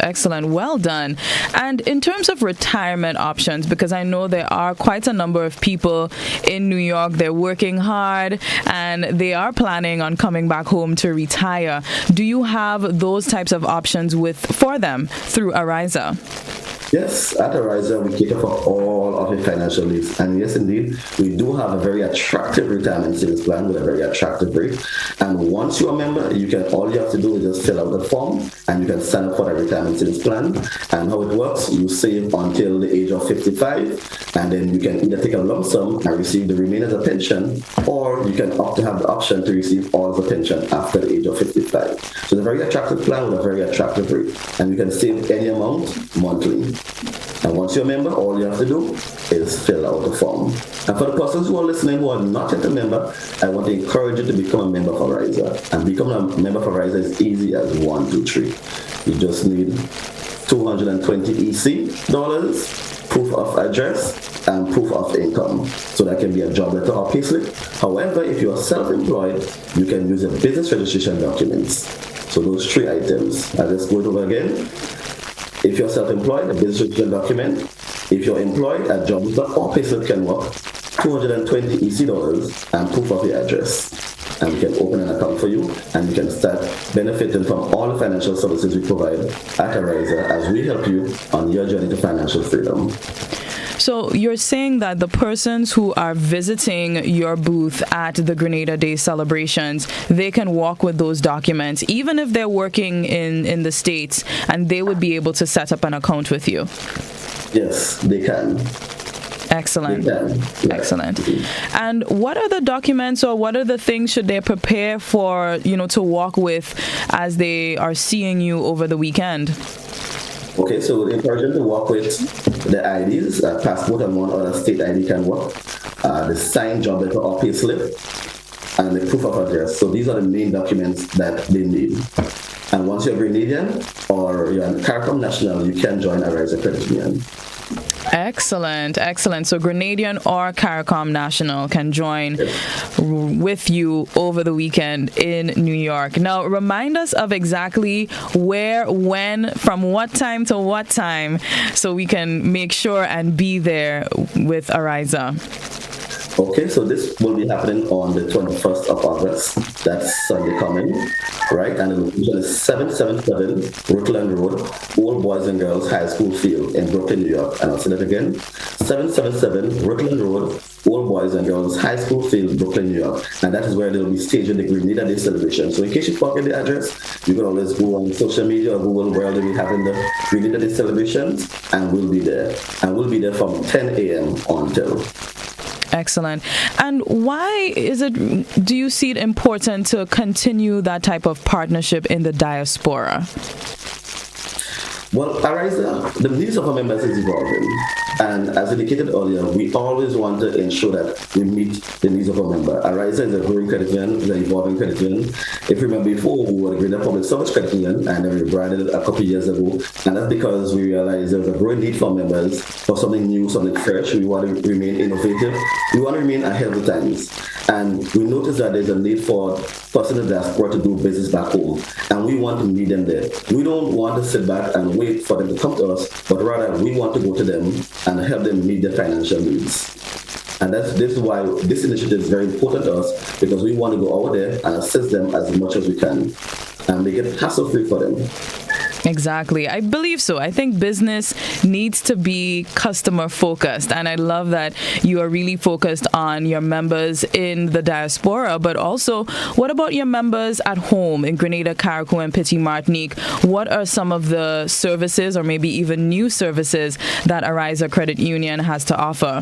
Well done. And in terms of retirement options, because I know there are quite a number of people in New York, they're working hard and they are planning on coming back home to retire. Do you have those types of options for them through Ariza? Yes, at Ariza, we cater for all of your financial needs. And yes, indeed, we do have a very attractive retirement savings plan with a very attractive rate. And once you're a member, all you have to do is just fill out the form and you can sign up for the retirement savings plan. And how it works, you save until the age of 55, and then you can either take a lump sum and receive the remainder as a pension, or you can opt to have the option to receive all of the pension after the age of 55. So it's a very attractive plan with a very attractive rate. And you can save any amount monthly. And once you're a member, all you have to do is fill out the form. And for the persons who are listening who are not yet a member, I want to encourage you to become a member for Ariza. And becoming a member for Ariza is easy as 1, 2, 3. You just need 220 EC dollars, proof of address, and proof of income. So that can be a job letter or payslip. However, if you are self-employed, you can use your business registration documents. So those 3 items. I'll just go it over again. If you're self-employed, a business registration document. If you're employed, a job letter or payslip can work. 220 EC dollars and proof of your address. And we can open an account for you, and you can start benefiting from all the financial services we provide at Ariza as we help you on your journey to financial freedom. So you're saying that the persons who are visiting your booth at the Grenada Day celebrations, they can walk with those documents, even if they're working in the States, and they would be able to set up an account with you? Yes, they can. Excellent. Excellent. And what are the documents or what are the things should they prepare for, to walk with as they are seeing you over the weekend? Okay, so we encourage them to work with the IDs, passport and one other state ID can work, the signed job letter or pay slip, and the proof of address. So these are the main documents that they need. And once you're Grenadian or you're a CARICOM national, you can join Ariza Credit Union. Excellent. So Grenadian or CARICOM national can join with you over the weekend in New York. Now, remind us of exactly where, when, from what time to what time, so we can make sure and be there with Ariza. Okay, so this will be happening on the 21st of August. That's Sunday coming, right? And the location is 777 Rutland Road, Old Boys and Girls High School Field in Brooklyn, New York. And I'll say that again, 777 Rutland Road, Old Boys and Girls High School Field, Brooklyn, New York. And that is where they'll be staging the Grenada Day celebration. So in case you forget the address, you can always go on social media or Google where they'll be having the Grenada Day celebrations, and we'll be there. And we'll be there from 10 a.m. until. Excellent. And why do you see it important to continue that type of partnership in the diaspora? Well, Ariza, the needs of our members is evolving. And as indicated earlier, we always want to ensure that we meet the needs of our member. Ariza is a growing credit union, is an evolving credit union. If you remember before, we were the Grenada Public Service Credit Union, and then we branded it a couple of years ago. And that's because we realized there was a growing need for members for something new, something fresh. We want to remain innovative. We want to remain ahead of the times. And we noticed that there's a need for persons in the diaspora to do business back home. And we want to meet them there. We don't want to sit back and wait for them to come to us, but rather we want to go to them and help them meet their financial needs. And this is why this initiative is very important to us, because we want to go over there and assist them as much as we can and make it hassle-free for them. Exactly. I believe so. I think business needs to be customer focused. And I love that you are really focused on your members in the diaspora, but also what about your members at home in Grenada, Carriacou, and Petit Martinique? What are some of the services or maybe even new services that Ariza Credit Union has to offer?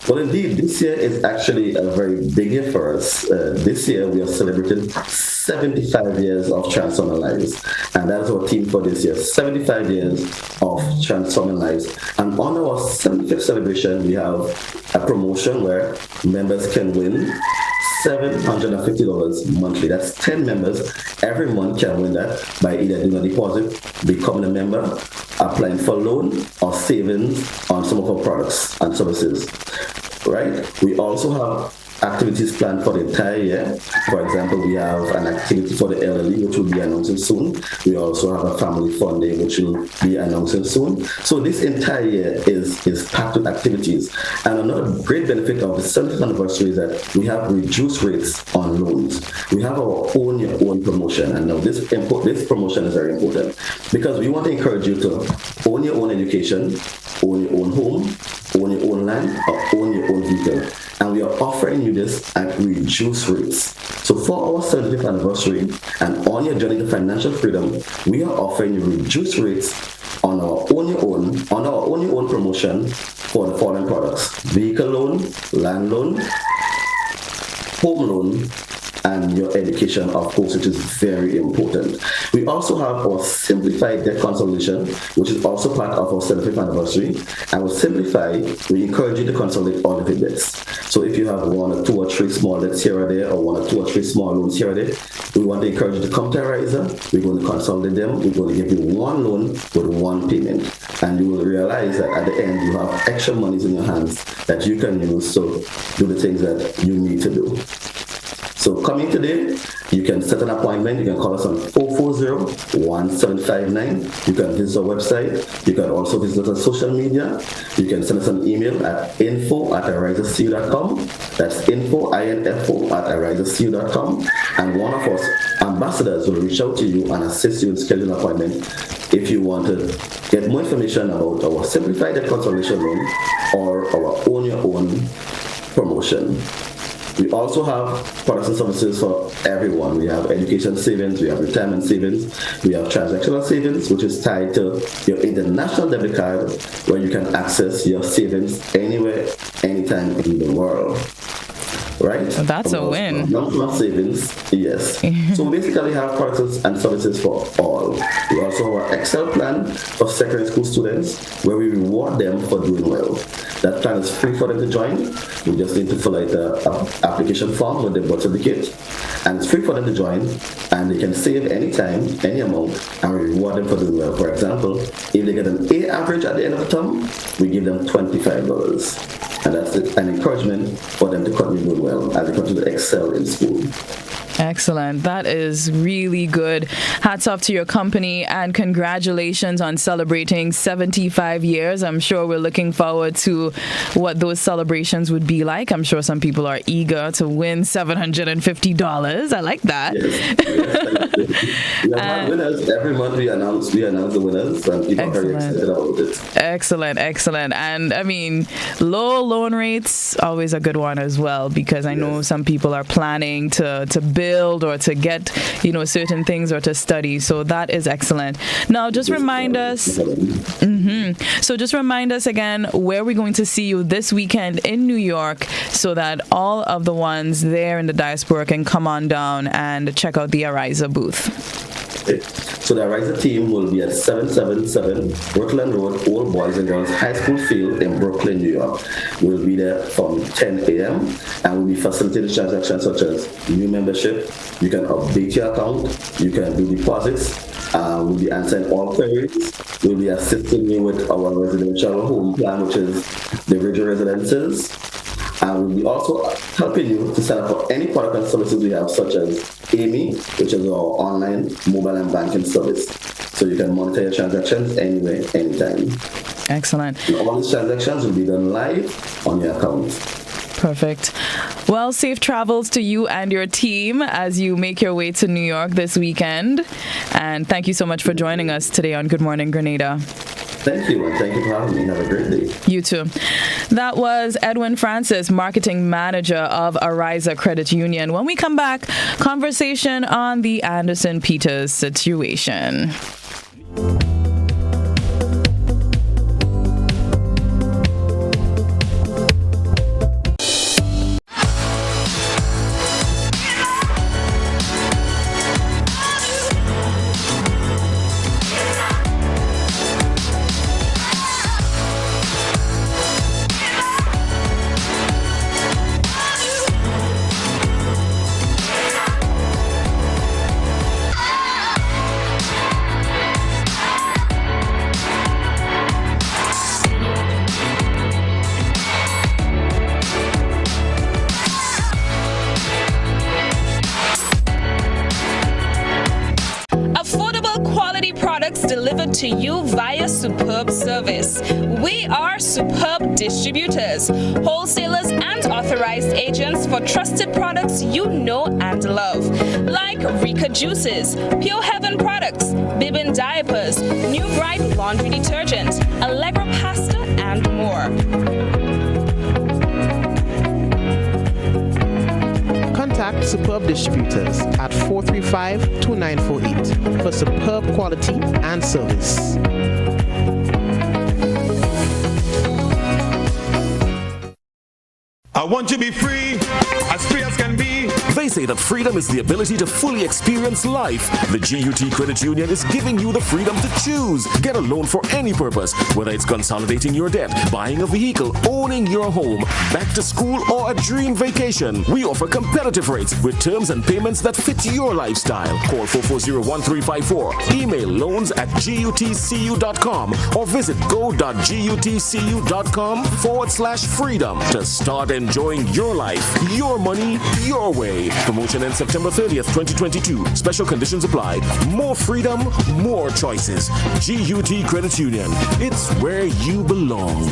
Well, indeed, this year is actually a very big year for us. This year, we are celebrating 75 years of transforming lives. And that's our theme for this year, 75 years of transforming lives. And on our 75th celebration, we have a promotion where members can win $750 monthly. That's 10 members every month can win that by either doing a deposit, becoming a member, applying for a loan, or savings on some of our products and services. Right? We also have activities planned for the entire year. For example, we have an activity for the elderly, which will be announcing soon. We also have a family fun day, which will be announcing soon. So this entire year is packed with activities. And another great benefit of the 70th anniversary is that we have reduced rates on loans. We have our own your own promotion. And now this promotion is very important because we want to encourage you to own your own education, own your own home, own your own land, or own your own vehicle. And we are offering you this at reduced rates. So for our 70th anniversary and on your journey to financial freedom, we are offering you reduced rates on our own your own promotion for the following products: vehicle loan, land loan, home loan, and your education, of course, which is very important. We also have our simplified debt consolidation, which is also part of our 75th anniversary. And with Simplify, we encourage you to consolidate all of your debts. So if you have 1 or 2 or 3 small debts here or there, or 1 or 2 or 3 small loans here or there, we want to encourage you to come to Ariza. We're going to consolidate them. We're going to give you one loan with one payment. And you will realize that at the end, you have extra monies in your hands that you can use to do the things that you need to do. So coming today, you can set an appointment. You can call us on 440-1759. You can visit our website. You can also visit us on social media. You can send us an email at info@arizacu.com. That's info@arizacu.com. And one of our ambassadors will reach out to you and assist you in scheduling an appointment if you want to get more information about our simplified debt consolidation loan or our own your own promotion. We also have products and services for everyone. We have education savings, we have retirement savings, we have transactional savings, which is tied to your international debit card, where you can access your savings anywhere, anytime in the world. Right? That's a win. Non-class savings, yes. So we basically have products and services for all. We also have our Excel plan for secondary school students, where we reward them for doing well. That plan is free for them to join. We just need to fill out the application form with the birth certificate, and it's free for them to join, and they can save any time, any amount, and we reward them for doing well. For example, if they get an A average at the end of the term, we give them $25. And that's an encouragement for them to continue doing well as they continue to excel in school. Excellent. That is really good. Hats off to your company and congratulations on celebrating 75 years. I'm sure we're looking forward to what those celebrations would be like. I'm sure some people are eager to win $750. I like that. Yes, we have winners. Every month we announce the winners, and people are very excited about it. Excellent. And I mean, low loan rates, always a good one as well, because I know some people are planning to build or to get, certain things or to study. So that is excellent. Now, just remind us. So just remind us again where we're going to see you this weekend in New York, so that all of the ones there in the diaspora can come on down and check out the Ariza booth. So the Ariza team will be at 777 Brooklyn Road, Old Boys and Girls High School Field in Brooklyn, New York. We'll be there from 10 a.m. and we'll be facilitating transactions such as new membership. You can update your account. You can do deposits. We'll be answering all queries. We'll be assisting you with our residential home plan, which is the Ridge Residences. And we'll be also helping you to sign up for any product and services we have, such as Amy, which is our online mobile and banking service. So you can monitor your transactions anywhere, anytime. Excellent. And all these transactions will be done live on your account. Perfect. Well, safe travels to you and your team as you make your way to New York this weekend. And thank you so much for joining us today on Good Morning Grenada. Thank you, and thank you for having me. Have a great day. You too. That was Edwin Francis, Marketing Manager of Ariza Credit Union. When we come back, conversation on the Anderson Peters situation. delivered to you via Superb Service. We are Superb Distributors, wholesalers and authorized agents for trusted products you know and love, like Rika Juices, Pure Heaven products, Bibbin diapers, New Bright laundry detergent, Allegra pasta, and more. Contact Superb Distributors at 435-2948 for superb quality and service. I want to be free as can be. They say that freedom is the ability to fully experience life. The GUT Credit Union is giving you the freedom to choose. Get a loan for any purpose, whether it's consolidating your debt, buying a vehicle, owning your home, back to school, or a dream vacation. We offer competitive rates with terms and payments that fit your lifestyle. Call 440-1354. Email loans@gutcu.com or visit go.gutcu.com/freedom to start enjoying your life, your money, your way. Promotion ends September 30th, 2022. Special conditions apply. More freedom, more choices. GUT Credit Union. It's where you belong.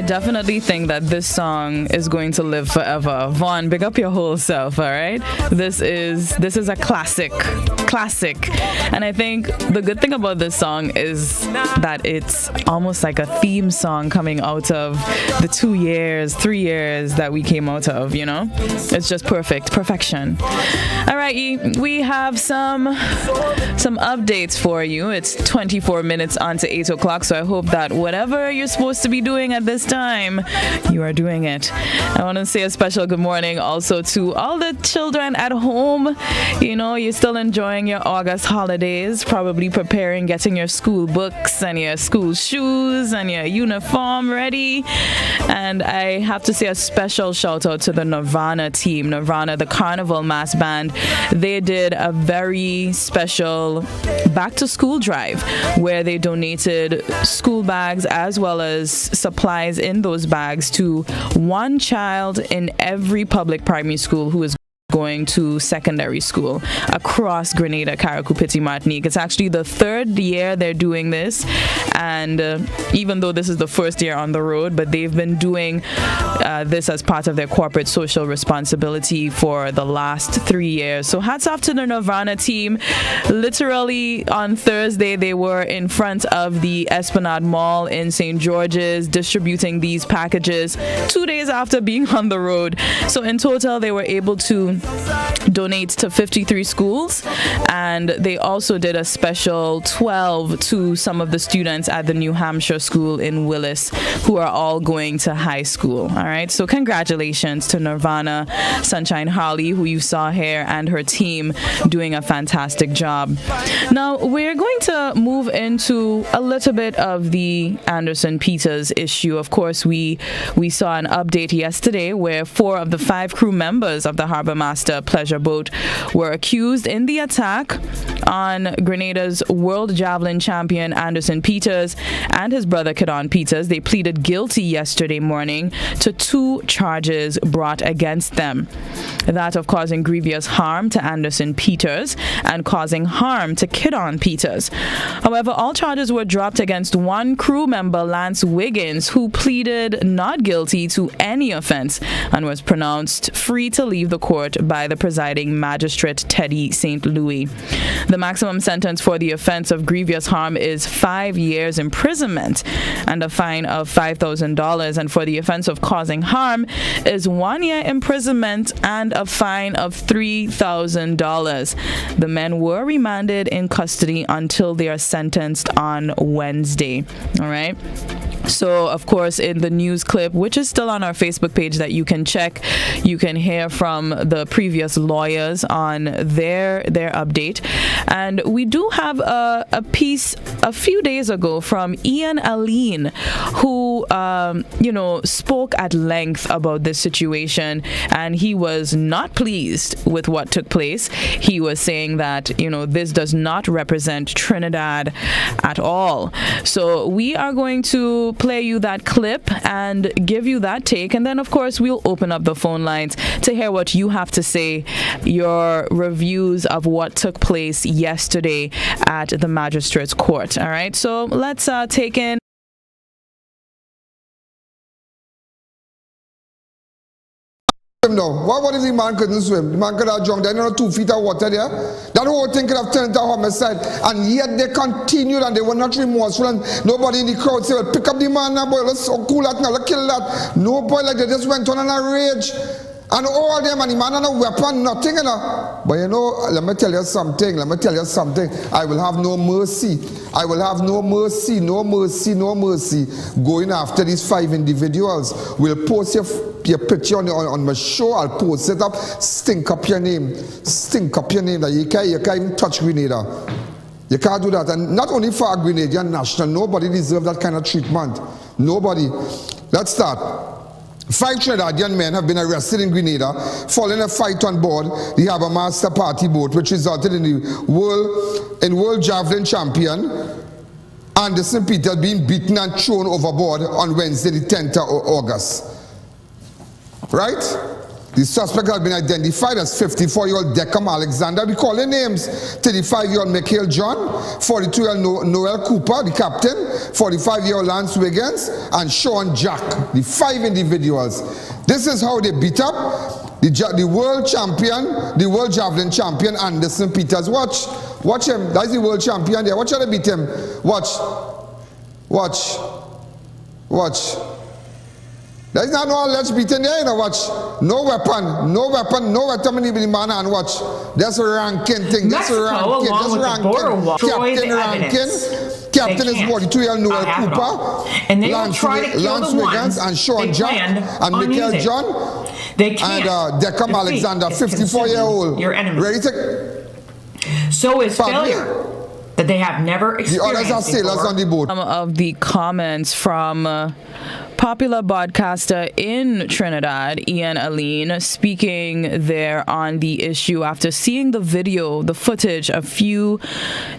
Definitely think that this song is going to live forever. Vaughn, big up your whole self, all right? This is a classic. And I think the good thing about this song is that it's almost like a theme song coming out of the 3 years that we came out of, you know? It's just perfection. All right, we have some updates for you. It's 24 minutes on to 8 o'clock, so I hope that whatever you're supposed to be doing at this time, you are doing it. I want to say a special good morning also to all the children at home. You know, you're still enjoying your August holidays, probably preparing, getting your school books and your school shoes and your uniform ready. And I have to say a special shout out to the Nirvana team, the Carnival Mass Band. They did a very special back to school drive where they donated school bags as well as supplies in those bags to one child in every public primary school who is going to secondary school across Grenada, Carriacou, Martinique. It's actually the third year they're doing this, and even though this is the first year on the road, but they've been doing this as part of their corporate social responsibility for the last 3 years. So hats off to the Nirvana team. Literally on Thursday, they were in front of the Esplanade Mall in St. George's distributing these packages 2 days after being on the road. So in total, they were able to donate to 53 schools, and they also did a special 12 to some of the students at the New Hampshire school in Willis who are all going to high school. All right, so congratulations to Nirvana, Sunshine Harley, who you saw here, and her team doing a fantastic job. Now we're going to move into a little bit of the Anderson Peters issue. Of course, we saw an update yesterday where 4 of the 5 crew members of the Harbor Master Pleasure Boat boat were accused in the attack on Grenada's world javelin champion Anderson Peters and his brother Kidon Peters. They pleaded guilty yesterday morning to 2 charges brought against them. That of causing grievous harm to Anderson Peters and causing harm to Kidon Peters. However, all charges were dropped against one crew member, Lance Wiggins, who pleaded not guilty to any offense and was pronounced free to leave the court by the presiding magistrate Teddy St. Louis. The maximum sentence for the offense of grievous harm is 5 years imprisonment and a fine of $5,000, and for the offense of causing harm is 1 year imprisonment and a fine of $3,000. The men were remanded in custody until they are sentenced on Wednesday. All right. So, of course, in the news clip, which is still on our Facebook page that you can check, you can hear from the previous lawyers on their update. And we do have a piece a few days ago from Ian Aline, who, spoke at length about this situation, and he was not pleased with what took place. He was saying that, this does not represent Trinidad at all. So we are going to play you that clip and give you that take, and then of course we'll open up the phone lines to hear what you have to say, your reviews of what took place yesterday at the magistrate's court. All right, so let's take in No. What if the man couldn't swim? The man could have jumped. There are 2 feet of water there. That whole thing could have turned into a homicide. And yet they continued and they were not remorseful. And nobody in the crowd said, well, pick up the man now, boy. Let's so cool that now. Let's kill that. No, boy, like they just went on a rage. And all them, and the man had no weapon, nothing, But let me tell you something. I will have no mercy. I will have no mercy going after these 5 individuals. We'll post your picture on my show. I'll post it up. Stink up your name. That you can't even touch Grenada. You can't do that. And not only for a Grenadian national, nobody deserves that kind of treatment. Nobody. Let's start. 5 Trinidadian men have been arrested in Grenada following a fight on board the Harbour Master Party boat, which resulted in the world javelin champion Anderson Peters being beaten and thrown overboard on Wednesday, the 10th of August. Right? The suspect has been identified as 54-year-old Deckham Alexander. We call their names: 35-year-old Michael John, 42-year-old Noel Cooper, the captain, 45-year-old Lance Wiggins, and Sean Jack, the 5 individuals. This is how they beat up the world champion, the world javelin champion Anderson Peters. Watch him. That's the world champion there. Watch how they beat him. Watch. There's not no let's beating there, watch. No weapon in the man, and watch. That's a ranking thing. Captain is 42-year-old Noel Cooper, and they will try to kill Lance the Wiggins, and Sean Jack, and Michael John, they can't. And Deckham Alexander, 54-year-old. Your enemy. Ready to? So is failure that they have never experienced. The others are sailors on the boat. Some of the comments from popular broadcaster in Trinidad, Ian Aline, speaking there on the issue after seeing the video, the footage a few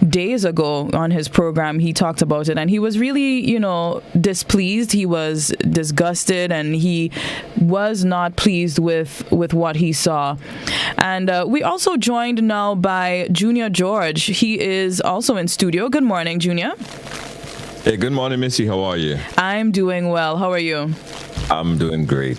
days ago on his program. He talked about it, and he was really, displeased. He was disgusted, and he was not pleased with what he saw. And we also joined now by Junior George. He is also in studio. Good morning, Junior. Hey, good morning, Missy. How are you? I'm doing well. How are you? I'm doing great.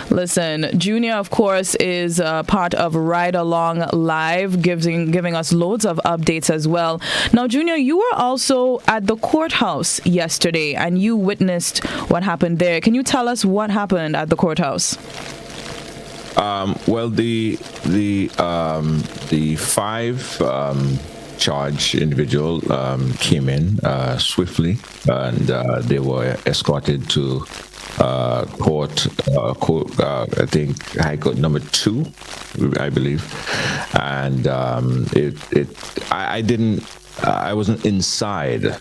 Listen, Junior, of course, is part of Ride Along Live, giving us loads of updates as well. Now, Junior, you were also at the courthouse yesterday, and you witnessed what happened there. Can you tell us what happened at the courthouse? Well, the 5 charged individual came in swiftly, and they were escorted to court, I think High Court number 2, I believe. And I wasn't inside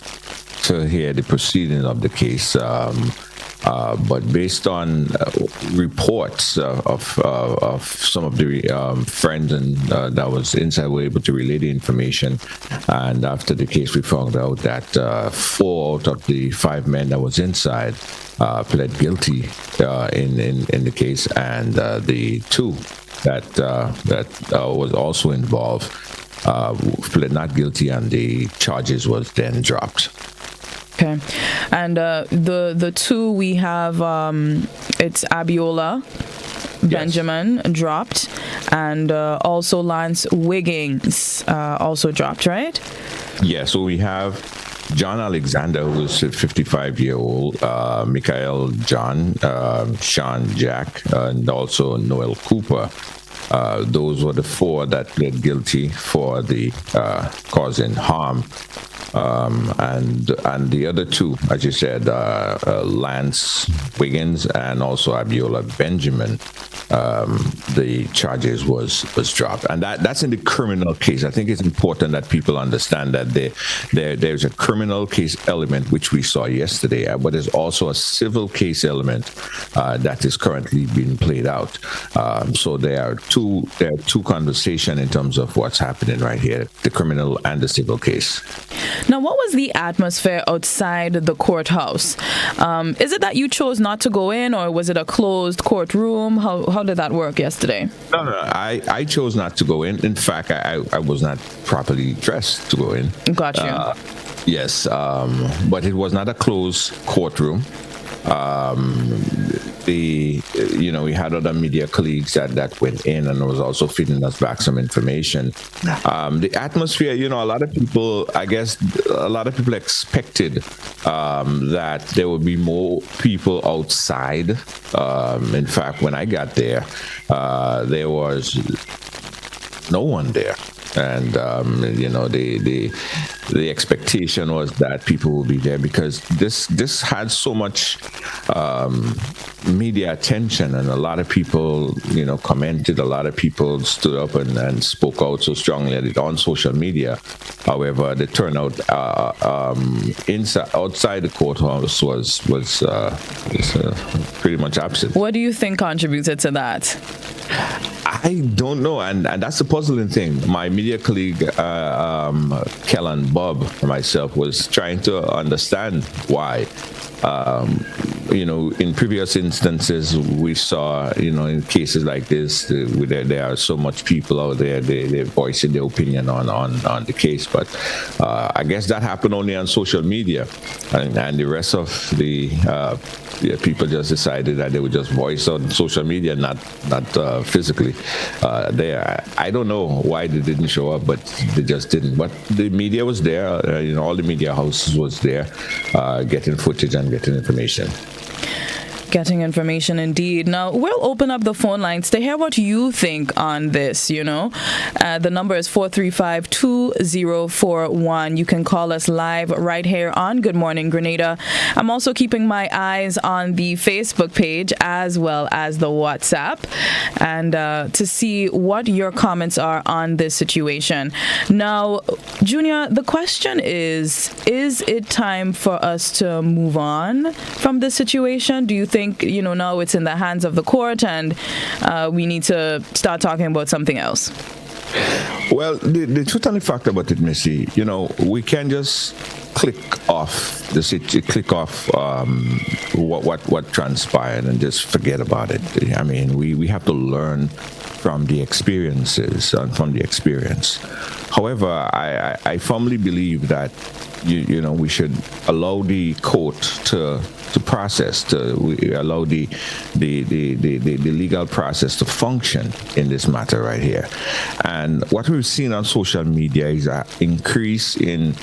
to hear the proceeding of the case. But based on reports of some of the friends and that was inside were able to relay the information, and after the case we found out that 4 out of the 5 men that was inside pled guilty in the case, and the 2 that was also involved pled not guilty, and the charges was then dropped. Okay, and the 2 we have, it's Abiola Benjamin dropped, and also Lance Wiggins also dropped, right? Yeah, so we have John Alexander, who is a 55-year-old, Michael John, Sean Jack, and also Noel Cooper. Those were the 4 that pled guilty for the causing harm. And the other 2, as you said, Lance Wiggins and also Abiola Benjamin, the charges was dropped, and that's in the criminal case. I think it's important that people understand that there's a criminal case element which we saw yesterday, but there's also a civil case element that is currently being played out. So there are two conversations in terms of what's happening right here: the criminal and the civil case. Now, what was the atmosphere outside the courthouse? Is it that you chose not to go in, or was it a closed courtroom? How did that work yesterday? No, I chose not to go in. In fact, I was not properly dressed to go in. Got you. Yes, but it was not a closed courtroom. We had other media colleagues that went in and was also feeding us back some information. The atmosphere, a lot of people expected that there would be more people outside. In fact, when I got there, there was no one there. And the expectation was that people will be there because this had so much media attention, and a lot of people commented. A lot of people stood up and spoke out so strongly on social media. However, the turnout outside the courthouse was pretty much absent. What do you think contributed to that? I don't know, and that's the puzzling thing. My media colleague, Kellen Bob, and myself was trying to understand why. In previous instances, we saw, in cases like this, there are so much people out there, they're voicing their opinion on the case. But I guess that happened only on social media, and the rest of the people just decided that they would just voice on social media, not physically there. I don't know why they didn't show up, but they just didn't. But the media was there. All the media houses was there, getting footage and getting information. Getting information indeed. Now, we'll open up the phone lines to hear what you think on this, The number is 435-2041. You can call us live right here on Good Morning Grenada. I'm also keeping my eyes on the Facebook page as well as the WhatsApp, and to see what your comments are on this situation. Now, Junior, the question is it time for us to move on from this situation? Do you think, now it's in the hands of the court and we need to start talking about something else? Well, the truth and the fact about it, Missy, we can just click off what transpired and just forget about it. I mean, we have to learn from the experiences and from the experience. However, I firmly believe that we should allow the court to process, allow the legal process to function in this matter right here. And what we've seen on social media is an increase in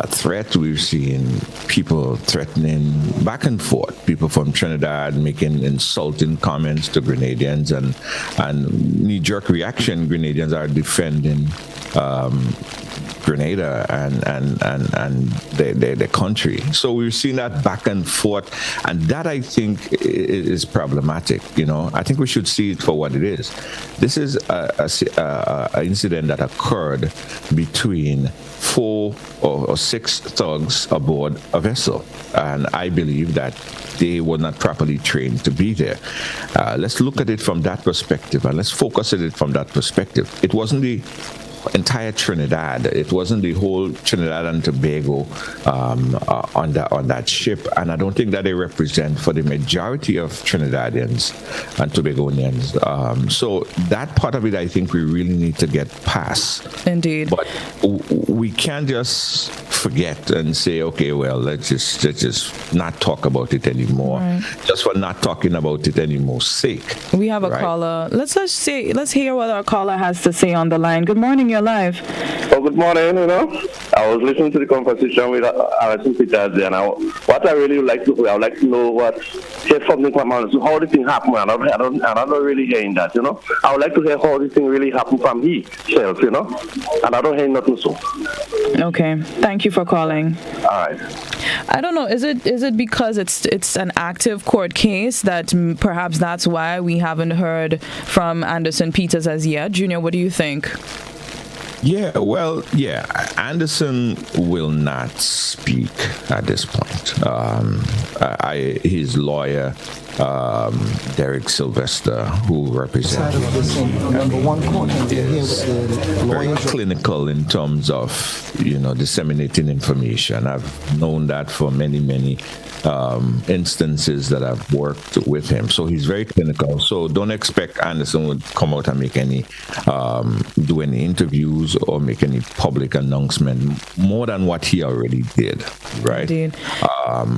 threat. We've seen people threatening back and forth, people from Trinidad making insulting comments to Grenadians, and knee-jerk reaction, Grenadians are defending Grenada and the country. So we're seeing that back and forth, and that I think is problematic. I think we should see it for what it is. This is an incident that occurred between 4 or 6 thugs aboard a vessel, and I believe that they were not properly trained to be there. Let's look at it from that perspective, and let's focus on it from that perspective. It wasn't the entire Trinidad. It wasn't the whole Trinidad and Tobago on that ship, and I don't think that they represent for the majority of Trinidadians and Tobagonians. So that part of it, I think we really need to get past. Indeed. But we can't just forget and say, okay, well, let's just not talk about it anymore, right, just for not talking about it anymore sake. We have a caller. Let's hear what our caller has to say on the line. Good morning. You're live. Oh, good morning. I was listening to the conversation with Anderson Peters, and what I really would like to I would like to know what say something from Anderson, how the thing happened. I'm not really hearing that. I would like to hear how the thing really happened from himself. And I don't hear nothing so. Okay. Thank you for calling. All right. I don't know. Is it because it's an active court case that perhaps that's why we haven't heard from Anderson Peters as yet? Junior, what do you think? Yeah, well, Anderson will not speak at this point. His lawyer, Derek Sylvester, who represents him, is very clinical in terms of disseminating information. I've known that for many instances that I've worked with him. So he's very clinical. So don't expect Anderson would come out and make do any interviews or make any public announcement more than what he already did, right? Indeed.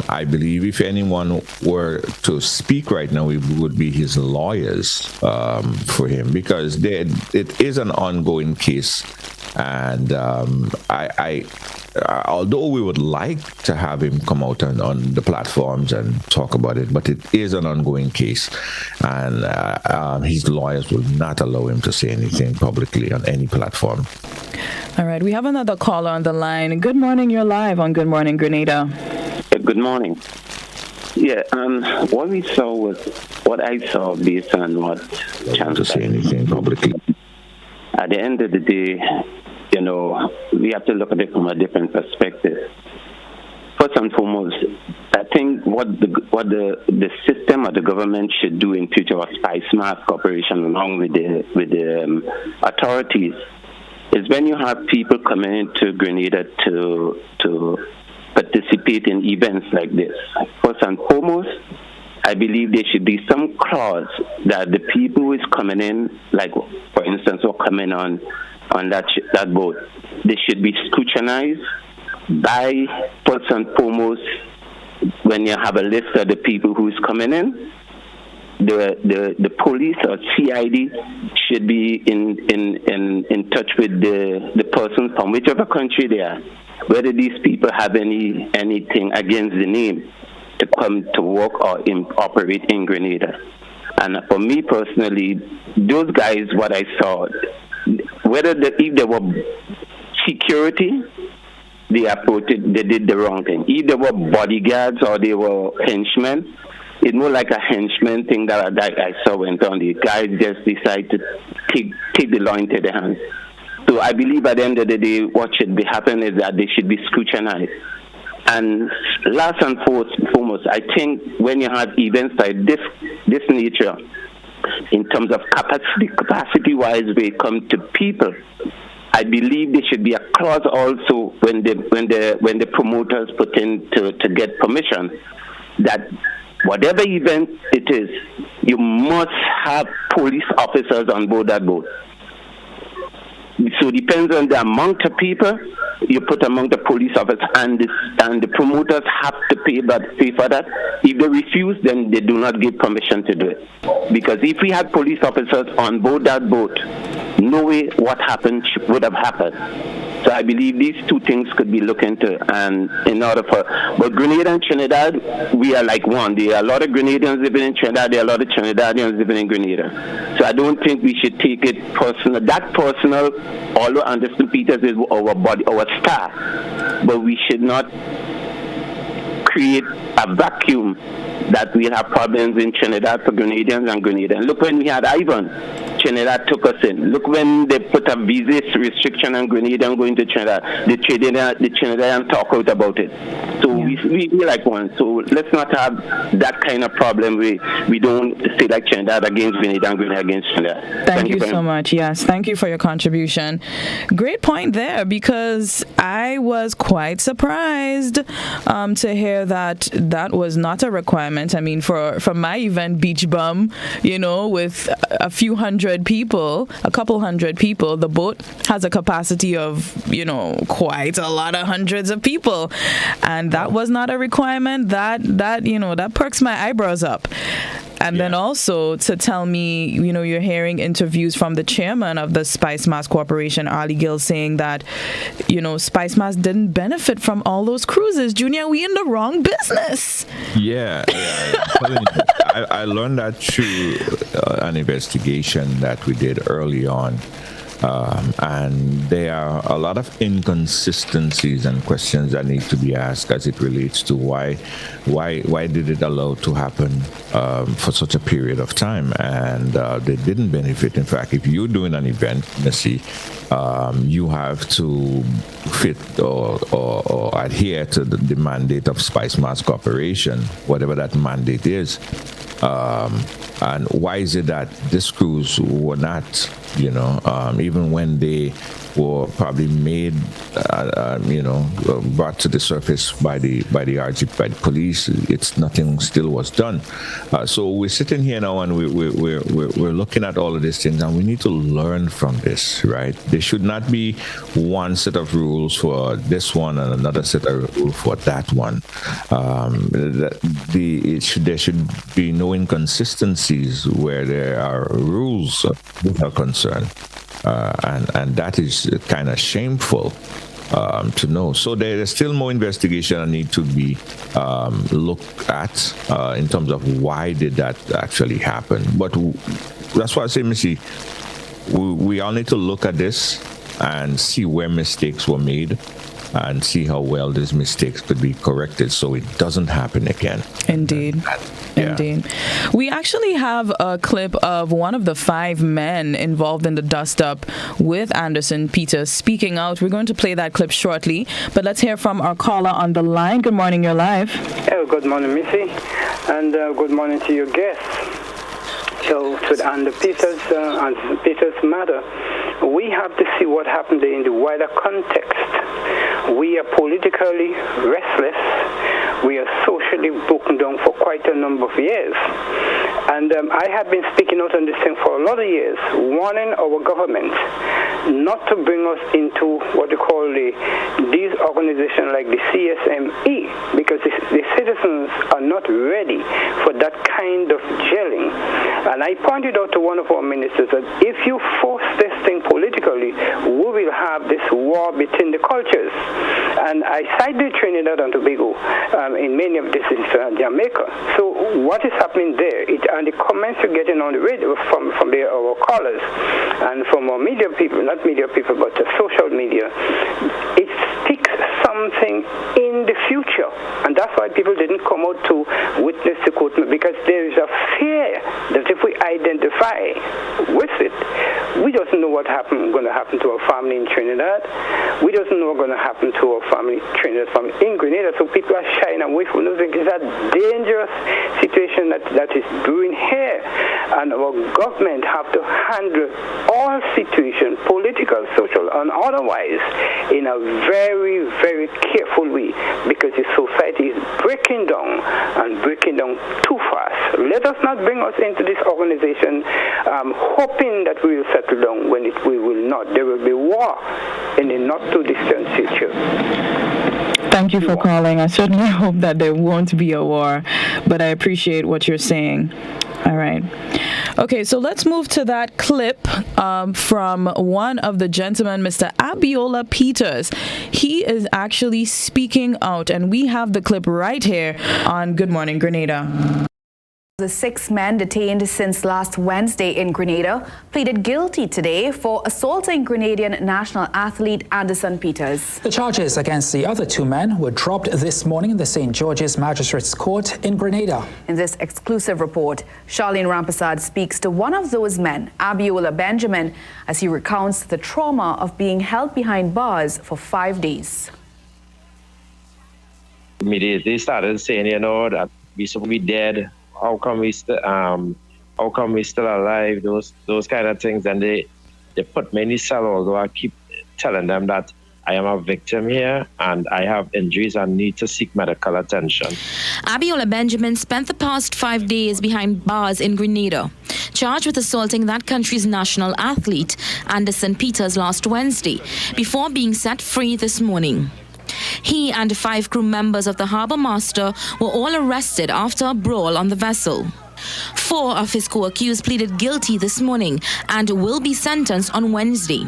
I believe if anyone were to speak right now, it would be his lawyers for him, because it is an ongoing case. And although we would like to have him come out on the platforms and talk about it, but it is an ongoing case, and his lawyers will not allow him to say anything publicly on any platform. All right, we have another caller on the line. Good morning, you're live on Good Morning Grenada. Good morning. Yeah, what we saw was what I saw based on what chance to say anything publicly. At the end of the day, we have to look at it from a different perspective. First and foremost, I think what the system or the government should do in future of Spice Mask cooperation along with the authorities is when you have people coming into Grenada to participate in events like this. First and foremost, I believe there should be some clause that the people who is coming in, like for instance, who are coming on that boat, they should be scrutinized by, first and foremost, when you have a list of the people who is coming in, the police or CID should be in touch with the persons from whichever country they are, whether these people have anything against the name to come to work or operate in Grenada. And for me personally, those guys, what I saw, if they were security, they did the wrong thing. If they were bodyguards or they were henchmen, it's more like a henchman thing that I saw went on. The guys just decided to take the law into their hands. So I believe at the end of the day, what should be happening is that they should be scrutinized. And last and foremost, I think when you have events like this nature, in terms of capacity-wise, when it comes to people, I believe there should be a clause also when the promoters put in to get permission that whatever event it is, you must have police officers on board that boat. So it depends on the amount of people you put among the police officers, and the promoters have to pay for that. If they refuse, then they do not give permission to do it. Because if we had police officers on board that boat, no way what happened would have happened. So I believe these two things could be looked into, and but Grenada and Trinidad, we are like one. There are a lot of Grenadians living in Trinidad, there are a lot of Trinidadians living in Grenada. So I don't think we should take it personal. That personal, although Anderson Peters is our body, our star, but we should not create a vacuum that we have problems in Trinidad for Grenadians and Grenadians. Look when we had Ivan, Trinidad took us in. Look when they put a visa restriction on Grenadians going to Trinidad. The Trinidadians talk out about it. So we like one. So let's not have that kind of problem. We don't say like Trinidad against Grenada and Grenada against Trinidad. Thank you so much. Yes, thank you for your contribution. Great point there, because I was quite surprised to hear that was not a requirement. I mean, for my event, Beach Bum, with a few hundred people, a couple hundred people, the boat has a capacity of, quite a lot of hundreds of people. And that was not a requirement. That perks my eyebrows up. And then also to tell me, you're hearing interviews from the chairman of the Spice Mass Corporation, Ali Gill, saying that, Spice Mass didn't benefit from all those cruises. Junior, we in the wrong business. Yeah. I learned that through an investigation that we did early on. And there are a lot of inconsistencies and questions that need to be asked as it relates to why did it allow to happen for such a period of time, and they didn't benefit. In fact, if you're doing an event, Missy, you have to fit or adhere to the mandate of Spice Mass Corporation, whatever that mandate is. And why is it that this cruise were not, even when they were probably made, brought to the surface by the RG, by the police, nothing still was done. So we're sitting here now and we're looking at all of these things, and we need to learn from this, right? There should not be one set of rules for this one and another set of rules for that one. There should be no inconsistencies where there are rules that are concerned. And that is kind of shameful to know. So there's still more investigation that need to be looked at in terms of why did that actually happen. But that's why I say, Missy, we all need to look at this and see where mistakes were made and see how well these mistakes could be corrected so it doesn't happen again. Indeed. Indeed. We actually have a clip of one of the 5 men involved in the dust-up with Anderson Peters speaking out. We're going to play that clip shortly, but let's hear from our caller on the line. Good morning, you're live. Oh, good morning, Missy, and good morning to your guests. So, to the Anderson Peters matter, we have to see what happened in the wider context. We are politically restless. We are socially broken down for quite a number of years. And I have been speaking out on this thing for a lot of years, warning our government not to bring us into what they call these organizations like the CSME, because the citizens are not ready for that kind of gelling. And I pointed out to one of our ministers that if you force this thing politically, we will have this war between the cultures. And I cited Trinidad and Tobago in many of this is Jamaica. So what is happening there? And the comments you're getting on the radio from our callers and from our media people, not media people, but social media, it sticks something in the future. And that's why people didn't come out to witness the court, because there is a fear that if we identify with it, we don't know what going to happen to our family in Trinidad. We don't know what's going to happen to our family, Trinidad family in Grenada. So people are shying away from those things. It's a dangerous situation that is brewing here. And our government have to handle all situations, political, social, and otherwise, in a very, very careful way, because the society is breaking down and breaking down too fast. Let us not bring us into this organization hoping that we will settle down when we will not. There will be war in the not too distant future. Thank you for calling. I certainly hope that there won't be a war, but I appreciate what you're saying. All right. Okay, so let's move to that clip from one of the gentlemen, Mr. Abiola Peters. He is actually speaking out, and we have the clip right here on Good Morning Grenada. The 6 men detained since last Wednesday in Grenada pleaded guilty today for assaulting Grenadian national athlete Anderson Peters. The charges against the other 2 men were dropped this morning in the St. George's Magistrates Court in Grenada. In this exclusive report, Charlene Rampersad speaks to one of those men, Abiola Benjamin, as he recounts the trauma of being held behind bars for 5 days. Immediately started saying, that we should be dead. How come we still alive? Those kind of things, and they put me in the cell. Although I keep telling them that I am a victim here and I have injuries and need to seek medical attention. Abiola Benjamin spent the past 5 days behind bars in Grenada, charged with assaulting that country's national athlete, Anderson Peters, last Wednesday, before being set free this morning. He and 5 crew members of the harbour master were all arrested after a brawl on the vessel. 4 of his co-accused pleaded guilty this morning and will be sentenced on Wednesday.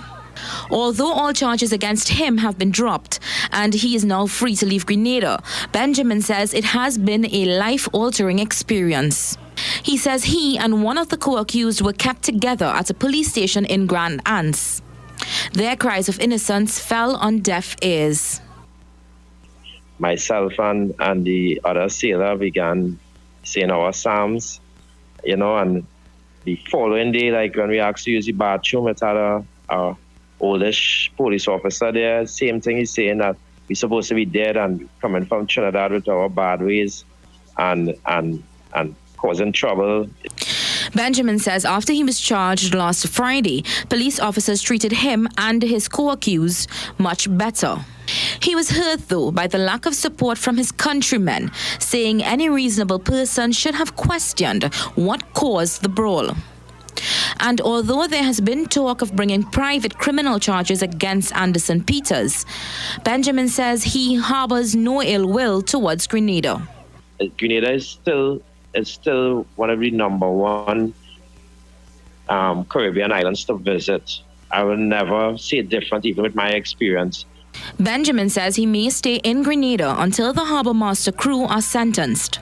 Although all charges against him have been dropped and he is now free to leave Grenada, Benjamin says it has been a life-altering experience. He says he and one of the co-accused were kept together at a police station in Grand Anse. Their cries of innocence fell on deaf ears. Myself and the other sailor began saying our psalms, and the following day, like when we asked to use the bathroom, it had a oldish police officer there. Same thing, he's saying that we're supposed to be dead and coming from Trinidad with our bad ways and causing trouble. Benjamin says after he was charged last Friday, police officers treated him and his co-accused much better. He was hurt, though, by the lack of support from his countrymen, saying any reasonable person should have questioned what caused the brawl. And although there has been talk of bringing private criminal charges against Anderson Peters, Benjamin says he harbors no ill will towards Grenada. Grenada is still one of the number 1 Caribbean islands to visit. I will never see it different, even with my experience. Benjamin says he may stay in Grenada until the harbour master crew are sentenced.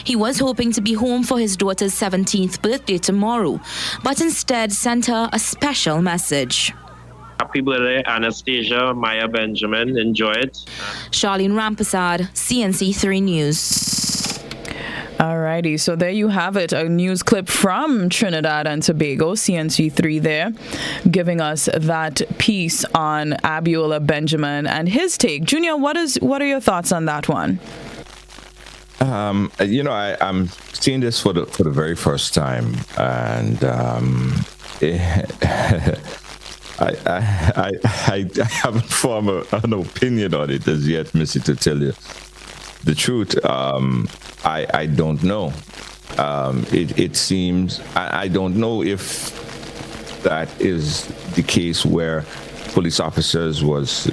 He was hoping to be home for his daughter's 17th birthday tomorrow, but instead sent her a special message. Happy birthday, Anastasia, Maya Benjamin. Enjoy it. Charlene Rampersad, CNC3 News. Alrighty, so there you have it, a news clip from Trinidad and Tobago, CNC3 there, giving us that piece on Abiola Benjamin and his take. Junior, what are your thoughts on that one? I'm seeing this for the very first time, and I haven't formed an opinion on it as yet, Missy, to tell you the truth. I don't know. It seems I don't know if that is the case where police officers was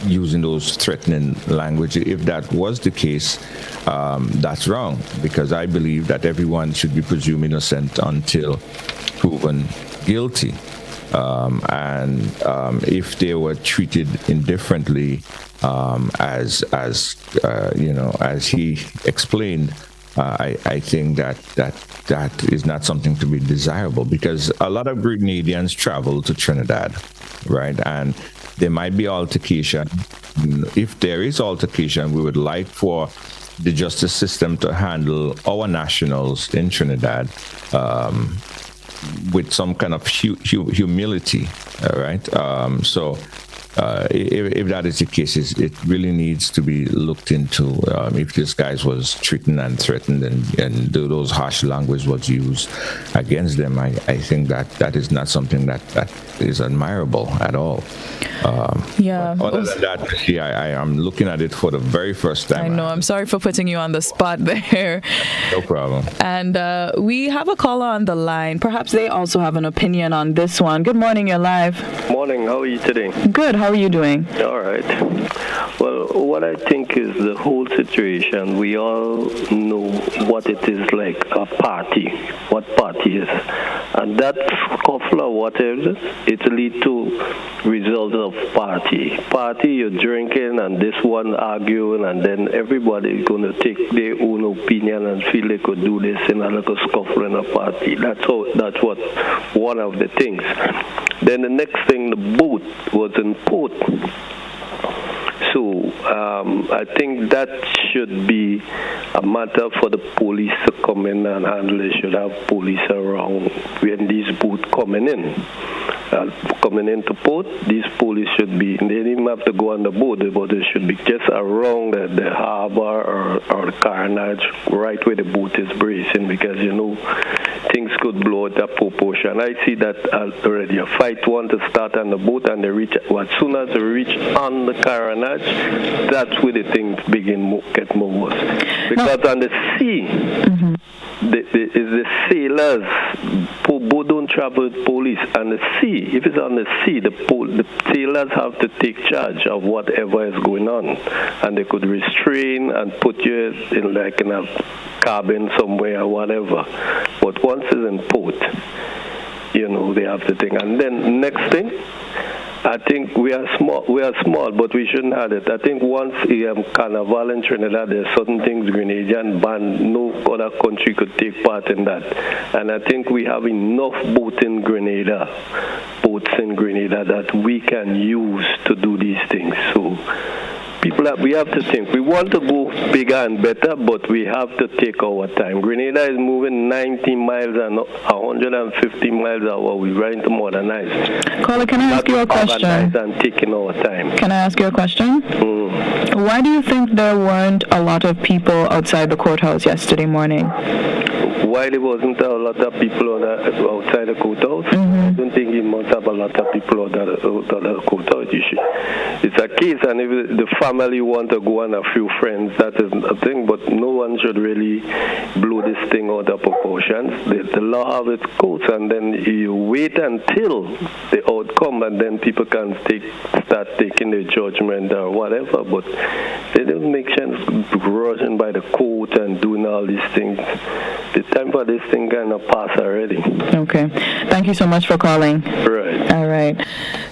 using those threatening language. If that was the case, that's wrong, because I believe that everyone should be presumed innocent until proven guilty. If they were treated indifferently, as he explained, I think that is not something to be desirable, because a lot of Grenadians travel to Trinidad, right? And there might be altercation. If there is altercation, we would like for the justice system to handle our nationals in Trinidad with some kind of humility, all right? If that is the case, it really needs to be looked into. If this guy was treated and threatened and those harsh language was used against them, I think that is not something that is admirable at all. Other than that, I am looking at it for the very first time. I know. I'm sorry for putting you on the spot there. No problem. And we have a caller on the line. Perhaps they also have an opinion on this one. Good morning. You're live. Morning. How are you today? Good. How are you doing? All right. Well, what I think is the whole situation, we all know what it is like a party, what party is. And that scuffle or whatever, it leads to results of party. Party, you're drinking and this one arguing, and then everybody is going to take their own opinion and feel they could do this in a little scuffle in a party. That's what one of the things. Then the next thing, the boat was in port. So I think that should be a matter for the police to come in and handle. They should have police around when these boats coming in. Coming into port, these police should be, they didn't even have to go on the boat, but they should be just around the harbor or the carnage, right where the boat is bracing, because, things could blow out of proportion. I see that already. A fight want to start on the boat, and they reach, as soon as they reach on the carnage, that's where the things get more worse. Because on the sea, the sailors, boat don't travel with police. On the sea, if it's on the sea, the sailors have to take charge of whatever is going on, and they could restrain and put you in a cabin somewhere or whatever. But once it's in port, they have to think. And then next thing, I think we are small, but we shouldn't have it. I think once Carnival in Trinidad, there's certain things Grenadian ban, no other country could take part in that. And I think we have enough boats in Grenada that we can use to do these things. So we have to think. We want to go bigger and better, but we have to take our time. Grenada is moving 90 miles and 150 miles an hour. We're trying to modernize. Caller, can I ask you a question? And taking our time. Can I ask you a question? Why do you think there weren't a lot of people outside the courthouse yesterday morning? Why there wasn't a lot of people outside the courthouse? I don't think it must have a lot of people outside the courthouse. It's a case, and if the family want to go and a few friends, that is a thing, but no one should really blow this thing out of proportions. The law have its course, and then you wait until the outcome, and then people can start taking their judgment or whatever, but they don't make sense rushing by the court and doing all these things. The time for this thing kind of passed already. Okay. Thank you so much for calling. Right. All right.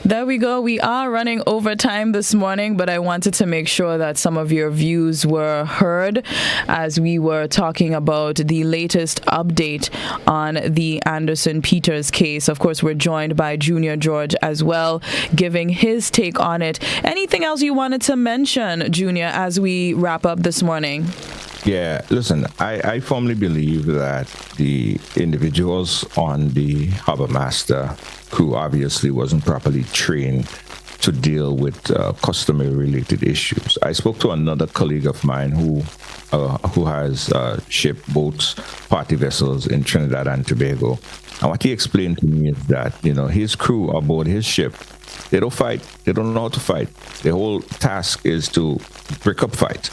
There we go. We are running over time this morning, but I wanted to make sure that some of your views were heard as we were talking about the latest update on the Anderson Peters case. Of course, we're joined by Junior George as well, giving his take on it. Anything else you wanted to mention, Junior, as we wrap up this morning? Yeah, listen, I firmly believe that the individuals on the Harbor Master crew obviously wasn't properly trained to deal with customer-related issues. I spoke to another colleague of mine who has shipped boats, party vessels in Trinidad and Tobago. And what he explained to me is that, his crew aboard his ship, they don't fight. They don't know how to fight. The whole task is to break up fight.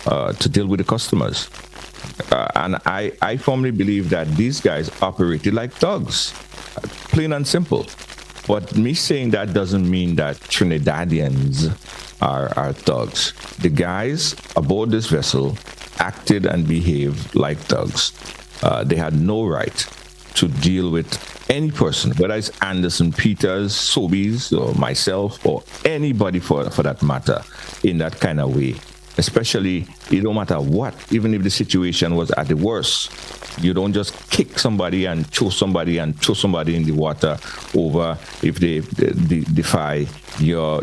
To deal with the customers. And I firmly believe that these guys operated like thugs, plain and simple. But me saying that doesn't mean that Trinidadians are thugs. The guys aboard this vessel acted and behaved like thugs. They had no right to deal with any person, whether it's Anderson Peters, Sobeys, or myself, or anybody for that matter, in that kind of way. Especially, it don't matter what, even if the situation was at the worst, you don't just kick somebody and throw somebody in the water over if they defy your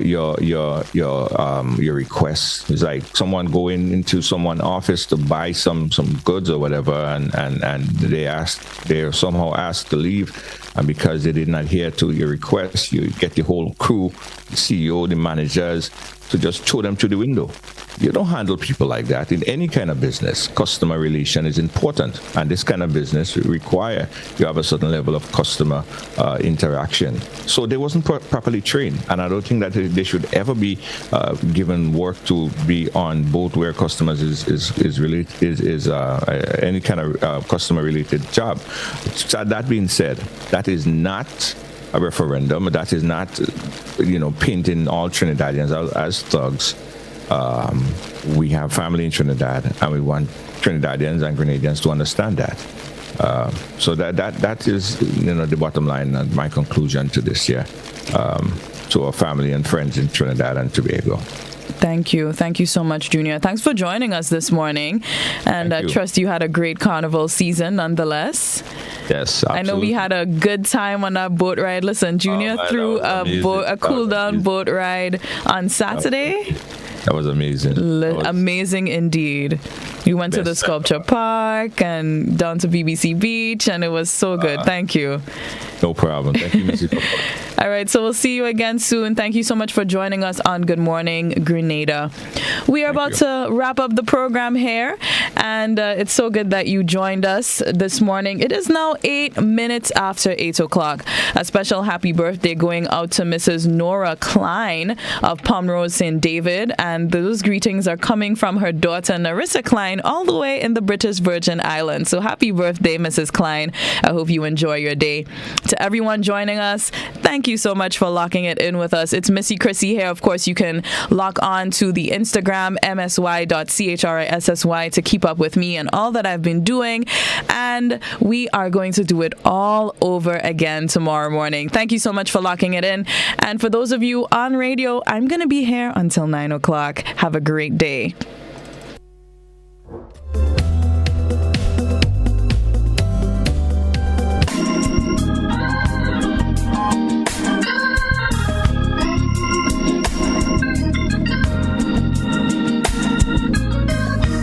request. It's like someone going into someone's office to buy some goods or whatever, and they're somehow asked to leave, and because they didn't adhere to your request, you get the whole crew, the CEO, the managers, to just throw them through the window. You don't handle people like that in any kind of business. Customer relation is important, and this kind of business require you have a certain level of customer interaction. So they wasn't properly trained, and I don't think that they should ever be given work to be on boat where customers is any kind of customer related job. So that being said, that is not a referendum. That is not, painting all Trinidadians as thugs. We have family in Trinidad, and we want Trinidadians and Grenadians to understand that. So that is, the bottom line and my conclusion to this year, to our family and friends in Trinidad and Tobago. Thank you. Thank you so much, Junior. Thanks for joining us this morning. And I trust you had a great carnival season nonetheless. Yes, absolutely. I know we had a good time on that boat ride. Listen, Junior threw a cool-down boat ride on Saturday. That was amazing. Amazing indeed. We went to the sculpture park and down to BBC Beach, and it was so good. Thank you. No problem. Thank you, Missy. All right, so we'll see you again soon. Thank you so much for joining us on Good Morning Grenada. We are about to wrap up the program here, and it's so good that you joined us this morning. It is now 8 minutes after 8 o'clock. A special happy birthday going out to Mrs. Nora Klein of Pomrose St. David, and those greetings are coming from her daughter Narissa Klein all the way in the British Virgin Islands. So happy birthday, Mrs. Klein. I hope you enjoy your day. To everyone joining us, thank you so much for locking it in with us. It's Missy Chrissy here. Of course, you can lock on to the Instagram, msy.chrissy, to keep up with me and all that I've been doing. And we are going to do it all over again tomorrow morning. Thank you so much for locking it in. And for those of you on radio, I'm going to be here until 9 o'clock. Have a great day.